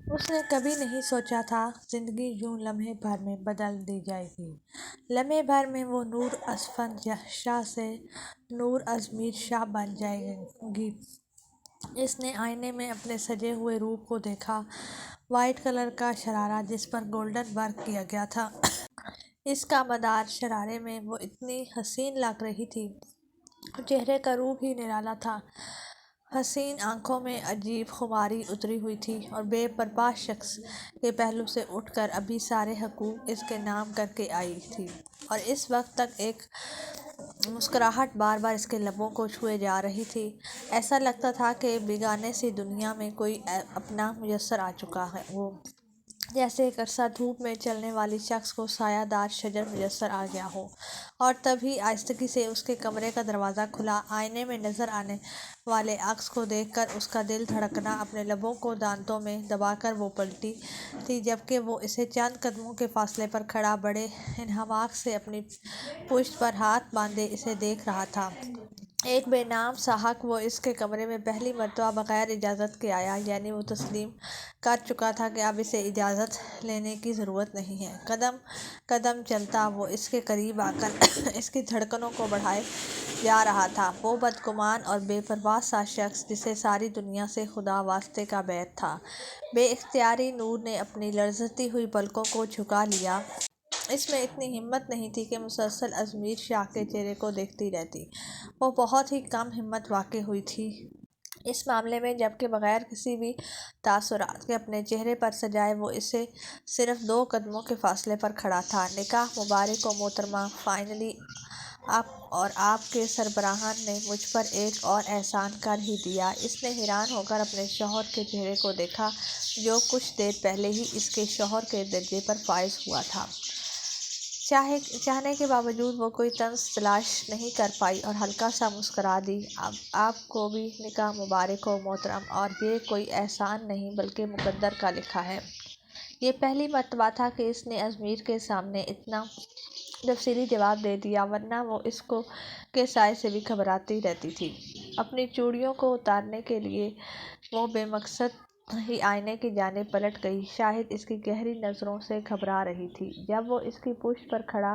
اس نے کبھی نہیں سوچا تھا زندگی یوں لمحے بھر میں بدل دی جائے گی۔ لمحے بھر میں وہ نور اصفن شاہ سے نور ازمیر شاہ بن جائے گی۔ اس نے آئینے میں اپنے سجے ہوئے روپ کو دیکھا، وائٹ کلر کا شرارہ جس پر گولڈن ورک کیا گیا تھا۔ اس کا مدار شرارے میں وہ اتنی حسین لگ رہی تھی، چہرے کا روپ ہی نرالا تھا۔ حسین آنکھوں میں عجیب خماری اتری ہوئی تھی اور بے پرواہ شخص کے پہلو سے اٹھ کر ابھی سارے حقوق اس کے نام کر کے آئی تھی، اور اس وقت تک ایک مسکراہٹ بار بار اس کے لبوں کو چھوئے جا رہی تھی۔ ایسا لگتا تھا کہ بیگانے سی دنیا میں کوئی اپنا میسر آ چکا ہو، جیسے ایک عرصہ دھوپ میں چلنے والی شخص کو سایہ دار شجر میسر آ گیا ہو۔ اور تبھی آہستگی سے اس کے کمرے کا دروازہ کھلا۔ آئینے میں نظر آنے والے عکس کو دیکھ کر اس کا دل دھڑکنا، اپنے لبوں کو دانتوں میں دبا کر وہ پلٹی تھی، جبکہ وہ اسے چند قدموں کے فاصلے پر کھڑا بڑے انہماک سے اپنی پشت پر ہاتھ باندھے اسے دیکھ رہا تھا۔ ایک بے نام سا حق وہ اس کے کمرے میں پہلی مرتبہ بغیر اجازت کے آیا، یعنی وہ تسلیم کر چکا تھا کہ اب اسے اجازت لینے کی ضرورت نہیں ہے۔ قدم قدم چلتا وہ اس کے قریب آ کر اس کی دھڑکنوں کو بڑھائے جا رہا تھا، وہ بدگمان اور بے پرواہ سا شخص جسے ساری دنیا سے خدا واسطے کا بیت تھا۔ بے اختیاری نور نے اپنی لرزتی ہوئی پلکوں کو جھکا لیا۔ اس میں اتنی ہمت نہیں تھی کہ مسلسل ازمیر شاہ کے چہرے کو دیکھتی رہتی۔ وہ بہت ہی کم ہمت واقع ہوئی تھی اس معاملے میں، جبکہ بغیر کسی بھی تاثرات کے اپنے چہرے پر سجائے وہ اسے صرف 2 قدموں کے فاصلے پر کھڑا تھا۔ نکاح مبارک ہو محترمہ، فائنلی آپ کے سربراہان نے مجھ پر ایک اور احسان کر ہی دیا۔ اس نے حیران ہو کر اپنے شوہر کے چہرے کو دیکھا، جو کچھ دیر پہلے ہی اس کے شوہر کے درجے پر فائز ہوا تھا۔ چاہنے کے باوجود وہ کوئی طنز تلاش نہیں کر پائی اور ہلکا سا مسکرا دی۔ آپ کو بھی نکاح مبارک ہو محترم، اور یہ کوئی احسان نہیں بلکہ مقدر کا لکھا ہے۔ یہ پہلی مرتبہ تھا کہ اس نے ازمیر کے سامنے اتنا تفصیلی جواب دے دیا، ورنہ وہ اس کے سائے سے بھی گھبراتی رہتی تھی۔ اپنی چوڑیوں کو اتارنے کے لیے وہ بے مقصد ہی آئینے کی جانب پلٹ گئی، شاید اس کی گہری نظروں سے گھبرا رہی تھی۔ جب وہ اس کی پشت پر کھڑا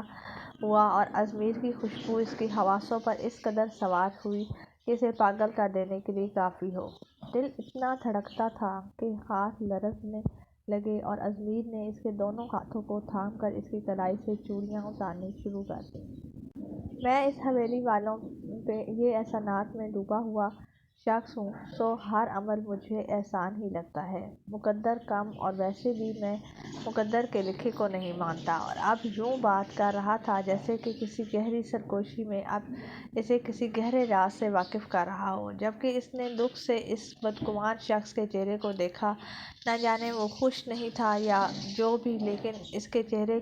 ہوا اور ازمیر کی خوشبو اس کی حواسوں پر اس قدر سوار ہوئی کہ اسے پاگل کر دینے کے لیے کافی ہو۔ دل اتنا دھڑکتا تھا کہ ہاتھ لرزنے لگے اور ازمیر نے اس کے دونوں ہاتھوں کو تھام کر اس کی کلائی سے چوڑیاں اتارنی شروع کر دیں۔ میں اس حویلی والوں پہ یہ احسانات میں ڈوبا ہوا شخص ہوں، سو ہر عمل مجھے احسان ہی لگتا ہے، مقدر کم، اور ویسے بھی میں مقدر کے لکھے کو نہیں مانتا۔ اور اب یوں بات کر رہا تھا جیسے کہ کسی گہری سرگوشی میں اب اسے کسی گہرے راز سے واقف کر رہا ہو، جبکہ اس نے دکھ سے اس بدگمان شخص کے چہرے کو دیکھا۔ نہ جانے وہ خوش نہیں تھا یا جو بھی، لیکن اس کے چہرے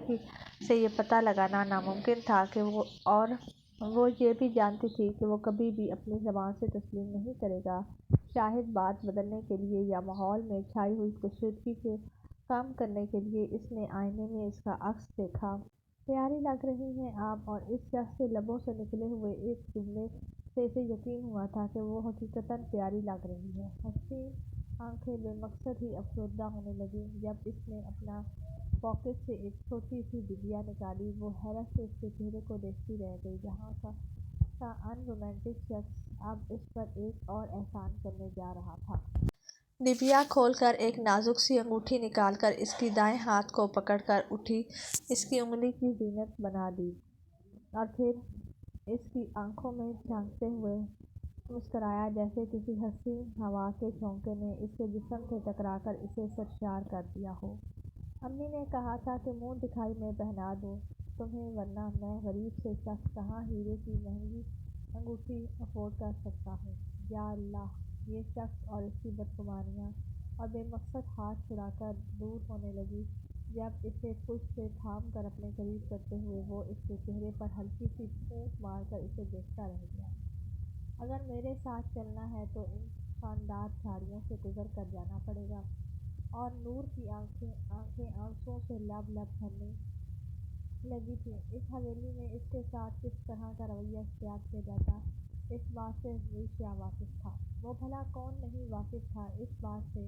سے یہ پتہ لگانا ناممکن تھا کہ اور وہ یہ بھی جانتی تھی کہ وہ کبھی بھی اپنی زبان سے تسلیم نہیں کرے گا۔ شاید بات بدلنے کے لیے یا ماحول میں چھائی ہوئی کشیدگی کو کم کرنے کے لیے اس نے آئینے میں اس کا عکس دیکھا۔ پیاری لگ رہی ہیں آپ، اور اس شخص کے لبوں سے نکلے ہوئے ایک جملے سے اسے یقین ہوا تھا کہ وہ حقیقتاً پیاری لگ رہی ہے۔ حسین آنکھیں بے مقصد ہی افسردہ ہونے لگیں۔ جب اس نے اپنا پاکٹ سے ایک چھوٹی سی ڈبیا نکالی، وہ حیرت سے اس کے چہرے کو دیکھتی رہ گئی، جہاں سا ان رومانٹک شخص اب اس پر ایک اور احسان کرنے جا رہا تھا۔ ڈبیا کھول کر ایک نازک سی انگوٹھی نکال کر اس کی دائیں ہاتھ کو پکڑ کر اٹھی، اس کی انگلی کی زینت بنا دی، اور پھر اس کی آنکھوں میں جھانکتے ہوئے مسکرایا جیسے کسی حسین ہوا کے جھونکے نے اس کے جسم سے ٹکرا کر اسے سرشار کر دیا ہو۔ امی نے کہا تھا کہ منہ دکھائی میں پہنا دوں تمہیں، ورنہ میں غریب سے شخص کہاں ہیرے کی مہنگی انگوٹھی افورڈ کر سکتا ہوں۔ یا اللہ! یہ شخص اور اس کی بدگمانیاں! اور بے مقصد ہاتھ چھڑا کر دور ہونے لگی۔ جب اسے پشت سے تھام کر اپنے قریب کرتے ہوئے وہ اس کے چہرے پر ہلکی سی پھونک مار کر اسے دیکھتا رہ گیا۔ اگر میرے ساتھ چلنا ہے تو ان شاندار جھاڑیوں سے گزر کر جانا پڑے گا۔ اور نور کی آنکھیں آنسوؤں سے لب لب بھرنے لگی تھیں۔ اس حویلی میں اس کے ساتھ کس طرح کا رویہ اختیار کیا جاتا، اس بات سے ازمیر شاہ واقف تھا۔ وہ بھلا کون نہیں واقف تھا اس بات سے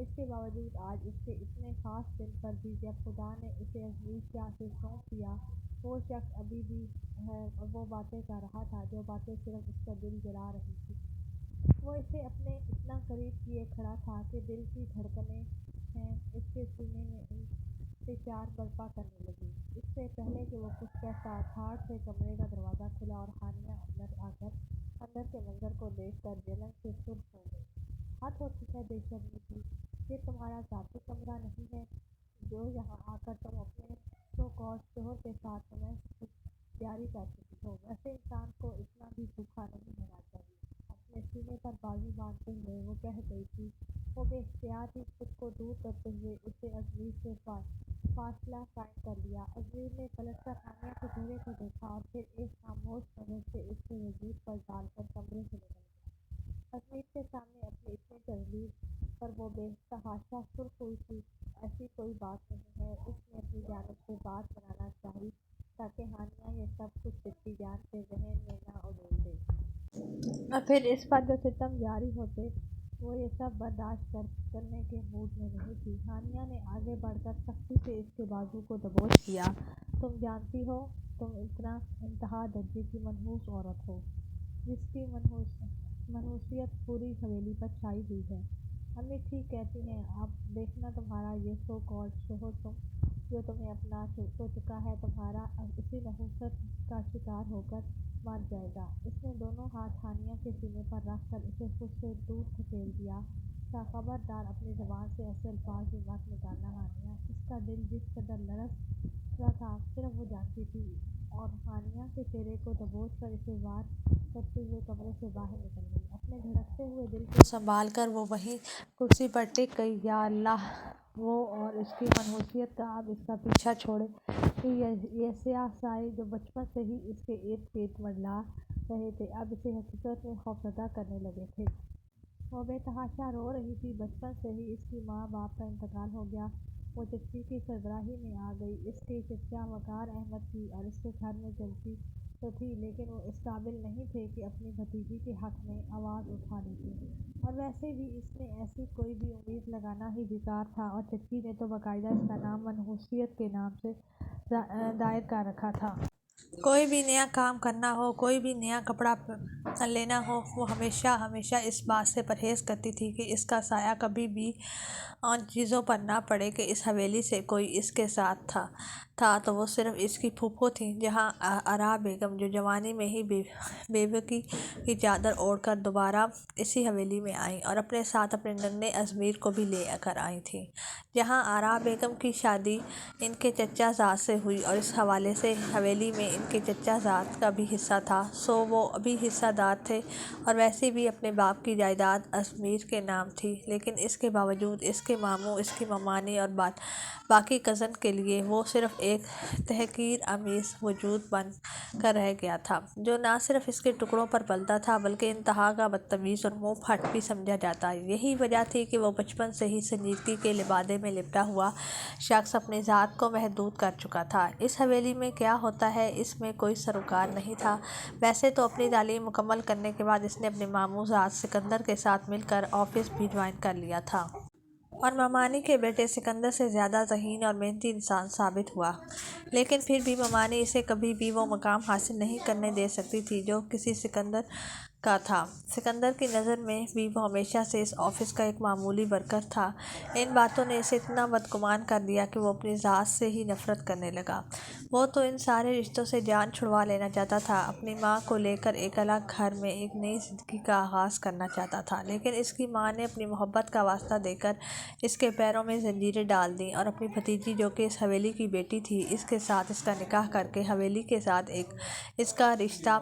اس کے باوجود آج اس کے اتنے خاص دن پر بھی جب خدا نے اسے ازمیر شاہ سے سونپ دیا، وہ شخص ابھی بھی ہے اور وہ باتیں کر رہا تھا جو باتیں صرف اس کا دل جلا رہی تھی۔ وہ اسے اپنے اتنا قریب کیے کھڑا تھا کہ دل کی دھڑکنیں ہیں اس کے سینے میں انتشار برپا کرنے لگی۔ اس سے پہلے کہ وہ کچھ کہتا، دھاڑ سے کمرے کا دروازہ کھلا اور ہانیہ اندر آ کر اندر کے منظر کو دیکھ کر جلن سے سرخ ہو گئی۔ حد ہوتی ہے بے شرمی کی، یہ تمہارا ذاتی کمرہ نہیں ہے جو یہاں آ کر تم اپنے سو کالڈ شوہر کے ساتھ تمہیں خود جاری کر چکی ہو۔ ویسے انسان کو اتنا بھی بھوکا نہیں ہونا چاہیے۔ اپنے سینے پر بازو باندھتے ہوئے وہ کہہ گئی تھی۔ وہ بے اختیار ہی خود کو دور کرتے ہوئے اسے ازمیر سے فاصلہ قائم کر لیا۔ ازمیر نے پلٹ کر ہانیہ کے چہرے کو دیکھا اور پھر ایک خاموش نظر سے اس کے وجود پر ڈال کر کمرے سے نکل گیا۔ ازمیر کے سامنے اپنی اتنی تجلیل پر وہ بے تحاشا سرخ ہوئی تھی۔ ایسی کوئی بات نہیں ہے، اس نے اپنی جانب سے بات بنانا چاہی تاکہ ہانیہ یہ سب کچھ جدی جان کے ذہن میں نہ ادھیڑ دے۔ اور پھر اس پر جو ستم جاری ہوتے، وہ یہ سب برداشت کرنے کے موڈ میں نہیں تھی۔ ہانیہ نے آگے بڑھ کر سختی سے اس کے بازو کو دبوچ لیا۔ تم جانتی ہو، تم اتنا انتہا درجے کی منحوس عورت ہو جس کی منحوسیت پوری حویلی پر چھائی ہوئی ہے۔ امی ٹھیک کہتی ہیں، اب دیکھنا تمہارا یہ سو کالڈ شوہر جو تمہیں اپنا چکا ہے، تمہارا اسی نحوست کا شکار ہو کر مر جائے گا۔ اس نے دونوں ہاتھ ہانیہ کے سینے پر رکھ کر اسے خود سے دور دھکیل دیا تھا۔ خبردار اپنی زبان سے ایسے الفاظ بھی مت نکالنا ہانیہ۔ اس کا دل جس قدر لرز رہا تھا صرف وہ جانتی تھی، اور ہانیہ کے چہرے کو دبوچ کر اسے وار کرتے ہوئے کمرے سے باہر نکل گئی۔ اپنے دھڑکتے ہوئے دل کو سنبھال کر وہ وہیں کرسی پر ٹک گئی۔ یا اللہ، وہ اور اس کی منحوسیت کا اب اس کا پیچھا چھوڑے کہ یہ سیاہ سائے جو بچپن سے ہی اس کے ارد گرد منڈلا رہے تھے، اب اسے حقیقت میں خوفزدہ کرنے لگے تھے۔ وہ بے تحاشا رو رہی تھی۔ بچپن سے ہی اس کی ماں باپ کا انتقال ہو گیا۔ وہ چچی کی سربراہی میں آ گئی۔ اس کے چچا وقار احمد کی اور اس کے گھر میں چلتی تو تھی، لیکن وہ اس قابل نہیں تھے کہ اپنی بھتیجی کے حق میں آواز اٹھا لیتے، اور ویسے بھی اس میں ایسی کوئی بھی امید لگانا ہی بیکار تھا، اور چچی نے تو باقاعدہ اس کا نام منحوسیت کے نام سے دائر کر رکھا تھا۔ کوئی بھی نیا کام کرنا ہو، کوئی بھی نیا کپڑا لینا ہو، وہ ہمیشہ اس بات سے پرہیز کرتی تھی کہ اس کا سایہ کبھی بھی ان چیزوں پر نہ پڑے کہ اس حویلی سے کوئی اس کے ساتھ تھا تو وہ صرف اس کی پھوپھو تھیں، جہاں آرا بیگم جو جوانی میں ہی بیوقی کی چادر اوڑھ کر دوبارہ اسی حویلی میں آئیں اور اپنے ساتھ اپنے ننھے ازمیر کو بھی لے کر آئی تھیں، جہاں آرا بیگم کی شادی ان کے چچا زاد سے ہوئی اور اس حوالے سے حویلی میں ان کے چچا زاد کا بھی حصہ تھا، سو وہ بھی حصہ دار تھے، اور ویسے بھی اپنے باپ کی جائیداد ازمیر کے نام تھی، لیکن اس کے باوجود اس کے ماموں، اس کی ممانی اور باقی کزن کے لیے وہ صرف ایک تحقیر آمیز وجود بن کر رہ گیا تھا، جو نہ صرف اس کے ٹکڑوں پر پلتا تھا بلکہ انتہا کا بدتمیز اور منہ پھٹ بھی سمجھا جاتا۔ یہی وجہ تھی کہ وہ بچپن سے ہی سنجیدگی کے لبادے میں لپٹا ہوا شخص اپنی ذات کو محدود کر چکا تھا۔ اس حویلی میں کیا ہوتا ہے، اس میں کوئی سروکار نہیں تھا۔ ویسے تو اپنی تعلیم مکمل کرنے کے بعد اس نے اپنے ماموں زاد سکندر کے ساتھ مل کر آفس بھی جوائن کر لیا تھا، اور ممانی کے بیٹے سکندر سے زیادہ ذہین اور محنتی انسان ثابت ہوا، لیکن پھر بھی ممانی اسے کبھی بھی وہ مقام حاصل نہیں کرنے دے سکتی تھی جو کسی سکندر کا تھا۔ سکندر کی نظر میں بھی وہ ہمیشہ سے اس آفس کا ایک معمولی ورکر تھا۔ ان باتوں نے اسے اتنا بدگمان کر دیا کہ وہ اپنی ذات سے ہی نفرت کرنے لگا۔ وہ تو ان سارے رشتوں سے جان چھڑوا لینا چاہتا تھا، اپنی ماں کو لے کر ایک الگ گھر میں ایک نئی زندگی کا آغاز کرنا چاہتا تھا، لیکن اس کی ماں نے اپنی محبت کا واسطہ دے کر اس کے پیروں میں زنجیریں ڈال دیں اور اپنی بھتیجی جو کہ اس حویلی کی بیٹی تھی، اس کے ساتھ اس کا نکاح کر کے حویلی کے ساتھ اس کا رشتہ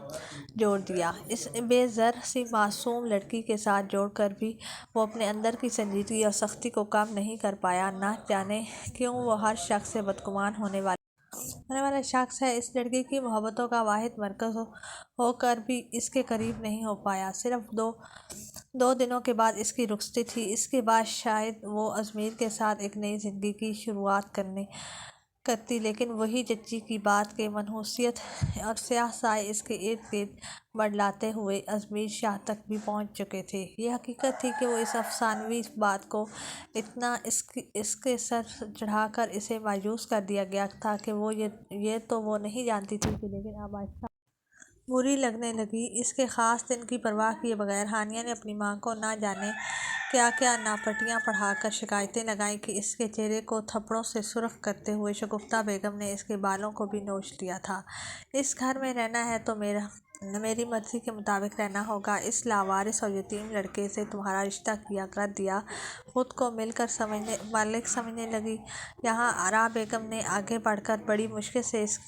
جوڑ دیا۔ اس بے زر سی معصوم لڑکی کے ساتھ جوڑ کر بھی وہ اپنے اندر کی سنجیدگی اور سختی کو کم نہیں کر پایا۔ نہ جانے کیوں وہ ہر شخص سے بدگمان ہونے والا شخص ہے، اس لڑکی کی محبتوں کا واحد مرکز ہو کر بھی اس کے قریب نہیں ہو پایا۔ صرف دو دنوں کے بعد اس کی رخصتی تھی، اس کے بعد شاید وہ ازمیر کے ساتھ ایک نئی زندگی کی شروعات کرنے کرتی، لیکن وہی چچی کی بات کے منحوسیت اور سیاہ سائے اس کے ارد گرد منڈلاتے ہوئے ازمیر شاہ تک بھی پہنچ چکے تھے۔ یہ حقیقت تھی کہ وہ اس افسانوی بات کو اتنا اس کے سر چڑھا کر اسے مایوس کر دیا گیا تھا کہ یہ تو وہ نہیں جانتی تھی کہ لیکن اب آہستہ بری لگنے لگی۔ اس کے خاص دن کی پرواہ کیے بغیر ہانیہ نے اپنی ماں کو نہ جانے کیا کیا ناپٹیاں پڑھا کر شکایتیں لگائیں کہ اس کے چہرے کو تھپڑوں سے سرخ کرتے ہوئے شگفتہ بیگم نے اس کے بالوں کو بھی نوچ لیا تھا۔ اس گھر میں رہنا ہے تو میری مرضی کے مطابق رہنا ہوگا۔ اس لاوارث اور یتیم لڑکے سے تمہارا رشتہ کیا کر دیا، خود کو مالک سمجھنے لگی۔ یہاں آرا بیگم نے آگے بڑھ کر بڑی مشکل سے اس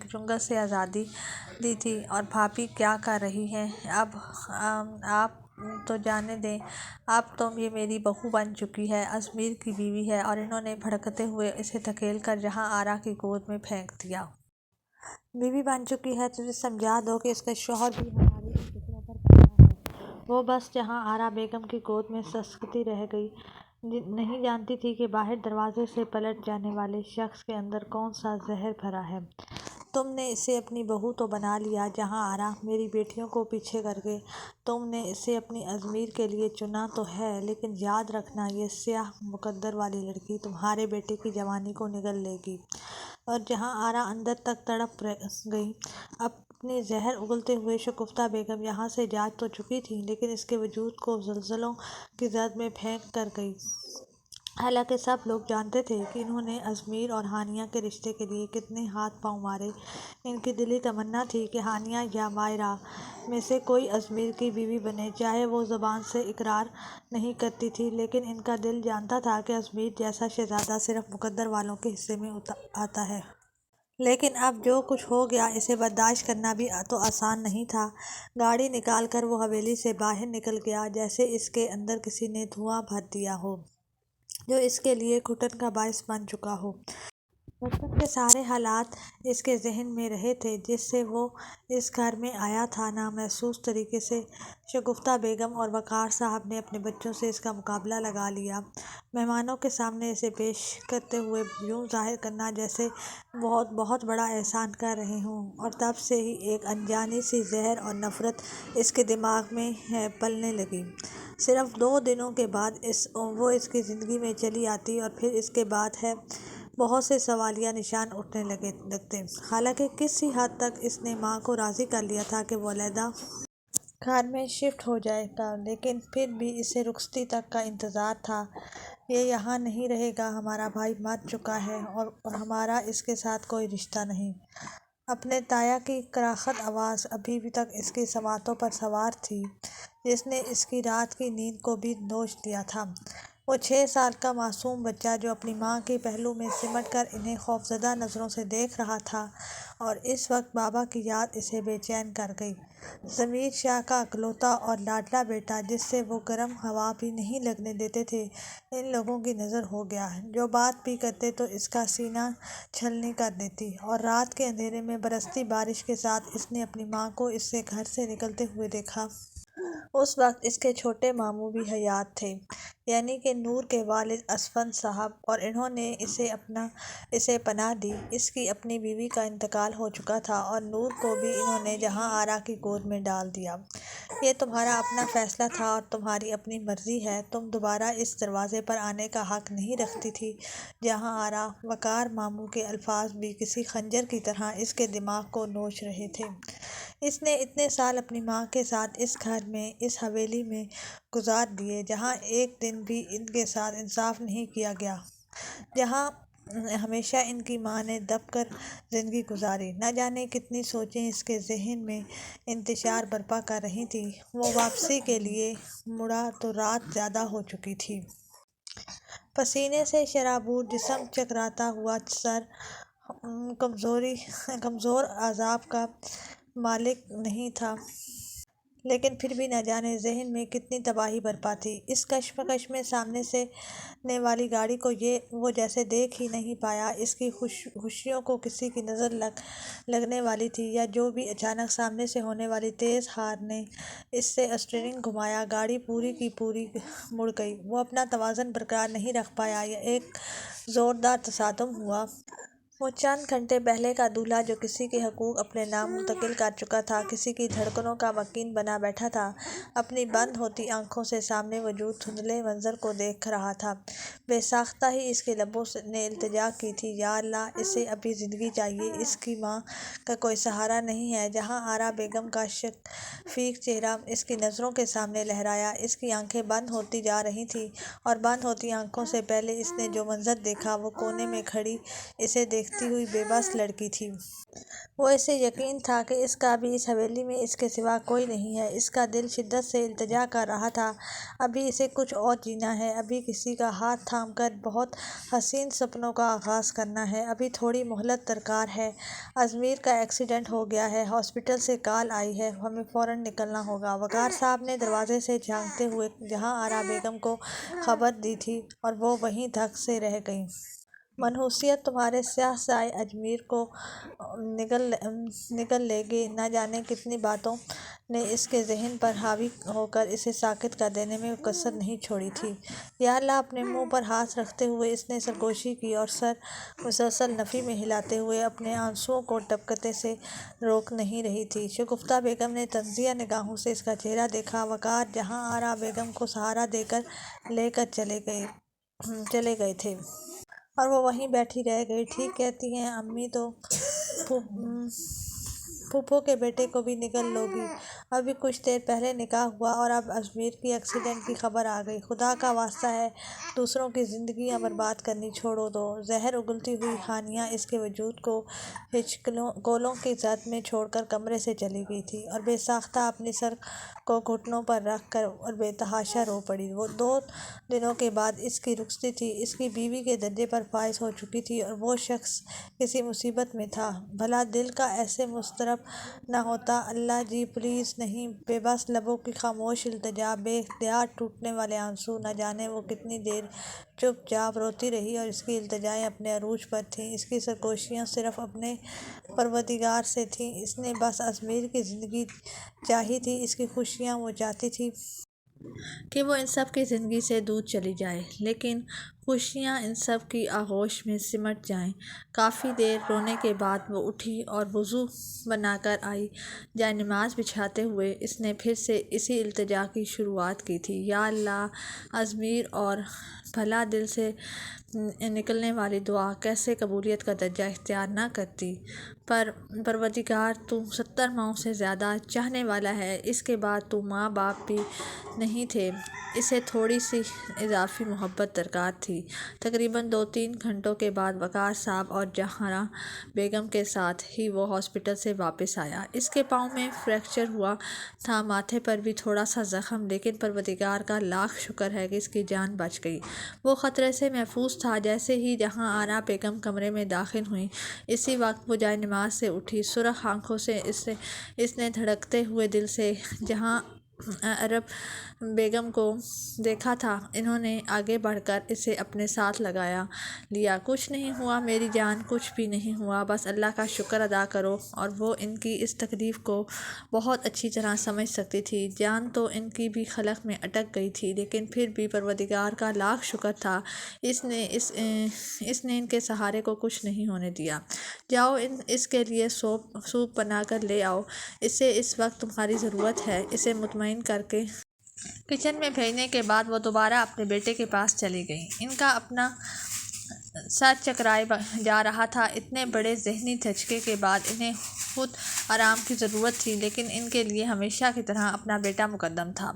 چنگل سے آزادی دی تھی۔ اور بھابھی کیا کر رہی ہیں؟ اب آپ تو جانے دیں، اب تو یہ میری بہو بن چکی ہے، ازمیر کی بیوی ہے۔ اور انہوں نے بھڑکتے ہوئے اسے دھکیل کر جہاں آرا کی گود میں پھینک دیا۔ بیوی بن چکی ہے تو اسے سمجھا دو کہ اس کا شوہر بھی ہمارے ان ٹکڑوں پر پڑا ہے۔ وہ بس جہاں آرا بیگم کی گود میں سسکتی رہ گئی، نہیں جانتی تھی کہ باہر دروازے سے پلٹ جانے والے شخص کے اندر کون سا زہر بھرا ہے۔ تم نے اسے اپنی بہو تو بنا لیا جہاں آرا، میری بیٹیوں کو پیچھے کر کے تم نے اسے اپنی ازمیر کے لیے چنا تو ہے، لیکن یاد رکھنا یہ سیاہ مقدر والی لڑکی تمہارے بیٹے کی جوانی کو نگل لے گی۔ اور جہاں آرا اندر تک تڑپ گئی، اپنی زہر اگلتے ہوئے شگفتہ بیگم یہاں سے جا تو چکی تھی، لیکن اس کے وجود کو زلزلوں کی زد میں پھینک کر گئی۔ حالانکہ سب لوگ جانتے تھے کہ انہوں نے ازمیر اور ہانیہ کے رشتے کے لیے کتنے ہاتھ پاؤں مارے۔ ان کی دلی تمنا تھی کہ ہانیہ یا مائرہ میں سے کوئی ازمیر کی بیوی بنے، چاہے وہ زبان سے اقرار نہیں کرتی تھی، لیکن ان کا دل جانتا تھا کہ ازمیر جیسا شہزادہ صرف مقدر والوں کے حصے میں آتا ہے۔ لیکن اب جو کچھ ہو گیا اسے برداشت کرنا بھی تو آسان نہیں تھا۔ گاڑی نکال کر وہ حویلی سے باہر نکل گیا جیسے اس کے اندر کسی نے دھواں بھر دیا ہو جو اس کے لیے گھٹن کا باعث بن چکا ہو۔ بچپن کے سارے حالات اس کے ذہن میں رہے تھے جس سے وہ اس گھر میں آیا تھا۔ نامحسوس طریقے سے شگفتہ بیگم اور وقار صاحب نے اپنے بچوں سے اس کا مقابلہ لگا لیا، مہمانوں کے سامنے اسے پیش کرتے ہوئے یوں ظاہر کرنا جیسے بہت بڑا احسان کر رہے ہوں۔ اور تب سے ہی ایک انجانی سی زہر اور نفرت اس کے دماغ میں پلنے لگی۔ صرف 2 دنوں کے بعد وہ اس کی زندگی میں چلی آتی اور پھر اس کے بعد بہت سے سوالیہ نشان اٹھنے لگتے۔ حالانکہ کسی حد تک اس نے ماں کو راضی کر لیا تھا کہ وہ علیحدہ گھر میں شفٹ ہو جائے گا، لیکن پھر بھی اسے رخصتی تک کا انتظار تھا۔ یہ یہاں نہیں رہے گا، ہمارا بھائی مر چکا ہے اور ہمارا اس کے ساتھ کوئی رشتہ نہیں۔ اپنے تایا کی کراخت آواز ابھی تک اس کی سماعتوں پر سوار تھی، جس نے اس کی رات کی نیند کو بھی نوچ لیا تھا۔ وہ 6 سال کا معصوم بچہ جو اپنی ماں کے پہلو میں سمٹ کر انہیں خوفزدہ نظروں سے دیکھ رہا تھا، اور اس وقت بابا کی یاد اسے بے چین کر گئی۔ ضمیر شاہ کا اکلوتا اور لاڈلا بیٹا جس سے وہ گرم ہوا بھی نہیں لگنے دیتے تھے، ان لوگوں کی نظر ہو گیا۔ جو بات بھی کرتے تو اس کا سینہ چھلنی کر دیتی۔ اور رات کے اندھیرے میں برستی بارش کے ساتھ اس نے اپنی ماں کو اس سے گھر سے نکلتے ہوئے دیکھا۔ اس وقت اس کے چھوٹے ماموں بھی حیات تھے، یعنی کہ نور کے والد اسفند صاحب، اور انہوں نے اسے پناہ دی۔ اس کی اپنی بیوی کا انتقال ہو چکا تھا اور نور کو بھی انہوں نے جہاں آرا کی گود میں ڈال دیا۔ یہ تمہارا اپنا فیصلہ تھا اور تمہاری اپنی مرضی ہے، تم دوبارہ اس دروازے پر آنے کا حق نہیں رکھتی تھی جہاں آرا۔ وقار ماموں کے الفاظ بھی کسی خنجر کی طرح اس کے دماغ کو نوچ رہے تھے۔ اس نے اتنے سال اپنی ماں کے ساتھ اس گھر میں، اس حویلی میں گزار دیے جہاں ایک دن بھی ان کے ساتھ انصاف نہیں کیا گیا، جہاں ہمیشہ ان کی ماں نے دب کر زندگی گزاری۔ نہ جانے کتنی سوچیں اس کے ذہن میں انتشار برپا کر رہی تھیں۔ وہ واپسی کے لیے مڑا تو رات زیادہ ہو چکی تھی۔ پسینے سے شرابور جسم، چکراتا ہوا سر، کمزور اعصاب کا مالک نہیں تھا، لیکن پھر بھی نہ جانے ذہن میں کتنی تباہی برپا تھی۔ اس کشمکش میں سامنے سے نے والی گاڑی کو وہ جیسے دیکھ ہی نہیں پایا۔ اس کی خشیوں کو کسی کی نظر لگنے والی تھی، یا جو بھی اچانک سامنے سے ہونے والی تیز ہار نے اس سے اسٹیئرنگ گھمایا، گاڑی پوری کی پوری مڑ گئی۔ وہ اپنا توازن برقرار نہیں رکھ پایا، یا ایک زوردار تصادم ہوا وہ چند گھنٹے پہلے کا دولہا جو کسی کے حقوق اپنے نام منتقل کر چکا تھا، کسی کی دھڑکنوں کا مکین بنا بیٹھا تھا، اپنی بند ہوتی آنکھوں سے سامنے موجود دھندلے منظر کو دیکھ رہا تھا۔ بے ساختہ ہی اس کے لبوں نے التجا کی تھی، یا اللہ، اسے ابھی زندگی چاہیے، اس کی ماں کا کوئی سہارا نہیں ہے۔ جہاں آرا بیگم کا شفیق چہرہ اس کی نظروں کے سامنے لہرایا، اس کی آنکھیں بند ہوتی جا رہی تھیں، اور بند ہوتی آنکھوں سے پہلے اس نے جو منظر دیکھا، وہ کونے میں کھڑی اسے دیکھتی ہوئی بے بس لڑکی تھی۔ وہ اسے یقین تھا کہ اس کا ابھی اس حویلی میں اس کے سوا کوئی نہیں ہے۔ اس کا دل شدت سے التجا کر رہا تھا، ابھی اسے کچھ اور جینا ہے، ابھی کسی کا ہاتھ تھام کر بہت حسین سپنوں کا آغاز کرنا ہے، ابھی تھوڑی مہلت درکار ہے۔ ازمیر کا ایکسیڈنٹ ہو گیا ہے، ہاسپٹل سے کال آئی ہے، ہمیں فوراً نکلنا ہوگا۔ وقار صاحب نے دروازے سے جھانکتے ہوئے جہاں آرا بیگم کو خبر دی تھی، اور وہ وہیں دھک سے رہ گئیں۔ منحوسیت تمہارے سیاہ سائے اجمیر کو نگل لے گی۔ نہ جانے کتنی باتوں نے اس کے ذہن پر حاوی ہو کر اسے ساکت کر دینے میں کسر نہیں چھوڑی تھی۔ یا اللہ، اپنے منہ پر ہاتھ رکھتے ہوئے اس نے سرگوشی کی اور سر مسلسل نفی میں ہلاتے ہوئے اپنے آنسوؤں کو ٹپکتے سے روک نہیں رہی تھی۔ شگفتہ بیگم نے طنزیہ نگاہوں سے اس کا چہرہ دیکھا۔ وقار جہاں آرا بیگم کو سہارا دے کر لے کر چلے گئے تھے، اور وہ وہیں بیٹھی رہ گئی۔ ٹھیک کہتی ہیں امی، تو پھوپھو کے بیٹے کو بھی نگل لو گی؟ ابھی کچھ دیر پہلے نکاح ہوا اور اب ازمیر کی ایکسیڈنٹ کی خبر آ گئی۔ خدا کا واسطہ ہے، دوسروں کی زندگیاں برباد کرنی چھوڑو دو۔ زہر اگلتی ہوئی ہانیہ اس کے وجود کو ہچکولوں کی زد میں چھوڑ کر کمرے سے چلی گئی تھی، اور بے ساختہ اپنی سر کو گھٹنوں پر رکھ کر اور بے تحاشا رو پڑی۔ وہ 2 دنوں کے بعد اس کی رخصتی تھی، اس کی بیوی کے درجے پر فائز ہو چکی تھی، اور وہ شخص کسی مصیبت میں تھا۔ بھلا دل کا ایسے مضطرب نہ ہوتا؟ اللہ جی پلیز نہیں! بے بس لبوں کی خاموش التجا، بے اختیار ٹوٹنے والے آنسو، نہ جانے وہ کتنی دیر چپ چاپ روتی رہی، اور اس کی التجائیں اپنے عروج پر تھیں، اس کی سرگوشیاں صرف اپنے پروردگار سے تھیں۔ اس نے بس ازمیر کی زندگی چاہی تھی، اس کی خوشیاں۔ وہ چاہتی تھی کہ وہ ان سب کی زندگی سے دور چلی جائے، لیکن خوشیاں ان سب کی آغوش میں سمٹ جائیں۔ کافی دیر رونے کے بعد وہ اٹھی اور وضو بنا کر آئی۔ جائے نماز بچھاتے ہوئے اس نے پھر سے اسی التجا کی شروعات کی تھی، یا اللہ، ازمیر اور بھلا دل سے نکلنے والی دعا کیسے قبولیت کا درجہ اختیار نہ کرتی؟ پروردگار، تو 70 ماؤں سے زیادہ چاہنے والا ہے، اس کے بعد تو ماں باپ بھی نہیں تھے، اسے تھوڑی سی اضافی محبت درکار تھی۔ تقریباً 2-3 گھنٹوں کے بعد وقار صاحب اور جہاں بیگم کے ساتھ ہی وہ ہاسپٹل سے واپس آیا۔ اس کے پاؤں میں فریکچر ہوا تھا، ماتھے پر بھی تھوڑا سا زخم، لیکن پروردگار کا لاکھ شکر ہے کہ اس کی جان بچ گئی۔ وہ خطرے سے محفوظ تھا۔ جیسے ہی جہاں آرا بیگم کمرے میں داخل ہوئیں، اسی وقت وہ جائے نماز سے اٹھی۔ سرخ آنکھوں سے اس نے دھڑکتے ہوئے دل سے جہاں آرا بیگم کو دیکھا تھا۔ انہوں نے آگے بڑھ کر اسے اپنے ساتھ لگا لیا۔ کچھ نہیں ہوا میری جان، کچھ بھی نہیں ہوا، بس اللہ کا شکر ادا کرو۔ اور وہ ان کی اس تکلیف کو بہت اچھی طرح سمجھ سکتی تھی۔ جان تو ان کی بھی خلق میں اٹک گئی تھی، لیکن پھر بھی پروردگار کا لاکھ شکر تھا، اس نے ان کے سہارے کو کچھ نہیں ہونے دیا۔ جاؤ اس کے لیے سوپ بنا کر لے آؤ، اسے اس وقت تمہاری ضرورت ہے۔ اسے مطمئن کر کے کچن میں بھیجنے کے بعد وہ دوبارہ اپنے بیٹے کے پاس چلی گئیں۔ ان کا اپنا سر چکرائے جا رہا تھا۔ اتنے بڑے ذہنی دھچکے کے بعد انہیں خود آرام کی ضرورت تھی، لیکن ان کے لیے ہمیشہ کی طرح اپنا بیٹا مقدم تھا۔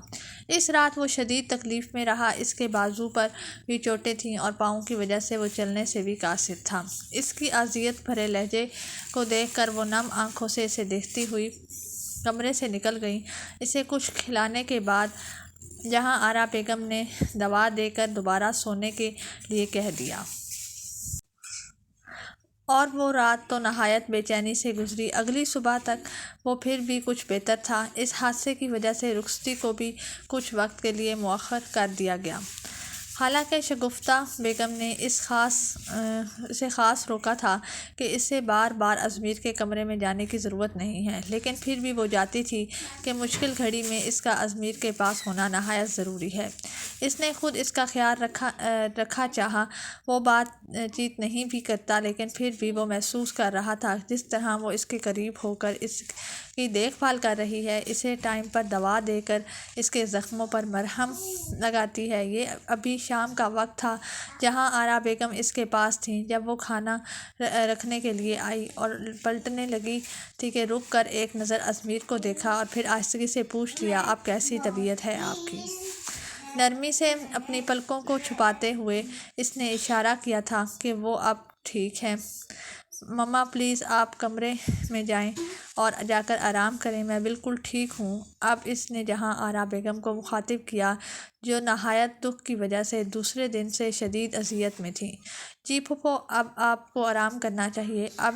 اس رات وہ شدید تکلیف میں رہا۔ اس کے بازو پر بھی چوٹیں تھیں، اور پاؤں کی وجہ سے وہ چلنے سے بھی قاصر تھا۔ اس کی اذیت بھرے لہجے کو دیکھ کر وہ نم آنکھوں سے اسے دیکھتی ہوئی کمرے سے نکل گئیں۔ اسے کچھ کھلانے کے بعد جہاں آرا بیگم نے دوا دے کر دوبارہ سونے کے لیے کہہ دیا۔ اور وہ رات تو نہایت بے چینی سے گزری۔ اگلی صبح تک وہ پھر بھی کچھ بہتر تھا۔ اس حادثے کی وجہ سے رخصتی کو بھی کچھ وقت کے لیے مؤخر کر دیا گیا۔ حالانکہ شگفتہ بیگم نے اسے خاص روکا تھا کہ اسے بار بار ازمیر کے کمرے میں جانے کی ضرورت نہیں ہے، لیکن پھر بھی وہ جاتی تھی کہ مشکل گھڑی میں اس کا ازمیر کے پاس ہونا نہایت ضروری ہے۔ اس نے خود اس کا خیال رکھا چاہا وہ بات چیت نہیں بھی کرتا، لیکن پھر بھی وہ محسوس کر رہا تھا جس طرح وہ اس کے قریب ہو کر اس کی دیکھ بھال کر رہی ہے، اسے ٹائم پر دوا دے کر اس کے زخموں پر مرہم لگاتی ہے۔ یہ ابھی شام کا وقت تھا جہاں آرا بیگم اس کے پاس تھیں جب وہ کھانا رکھنے کے لیے آئی اور پلٹنے لگی تھی کہ رک کر ایک نظر ازمیر کو دیکھا اور پھر آہستگی سے پوچھ لیا، اب کیسی طبیعت ہے آپ کی؟ نرمی سے اپنی پلکوں کو چھپاتے ہوئے اس نے اشارہ کیا تھا کہ وہ اب ٹھیک ہے۔ مما پلیز آپ کمرے میں جائیں اور جا کر آرام کریں، میں بالکل ٹھیک ہوں۔ اب اس نے جہاں آرا بیگم کو مخاطب کیا جو نہایت دکھ کی وجہ سے دوسرے دن سے شدید اذیت میں تھی۔ جی پھوپھو، اب آپ کو آرام کرنا چاہیے، اب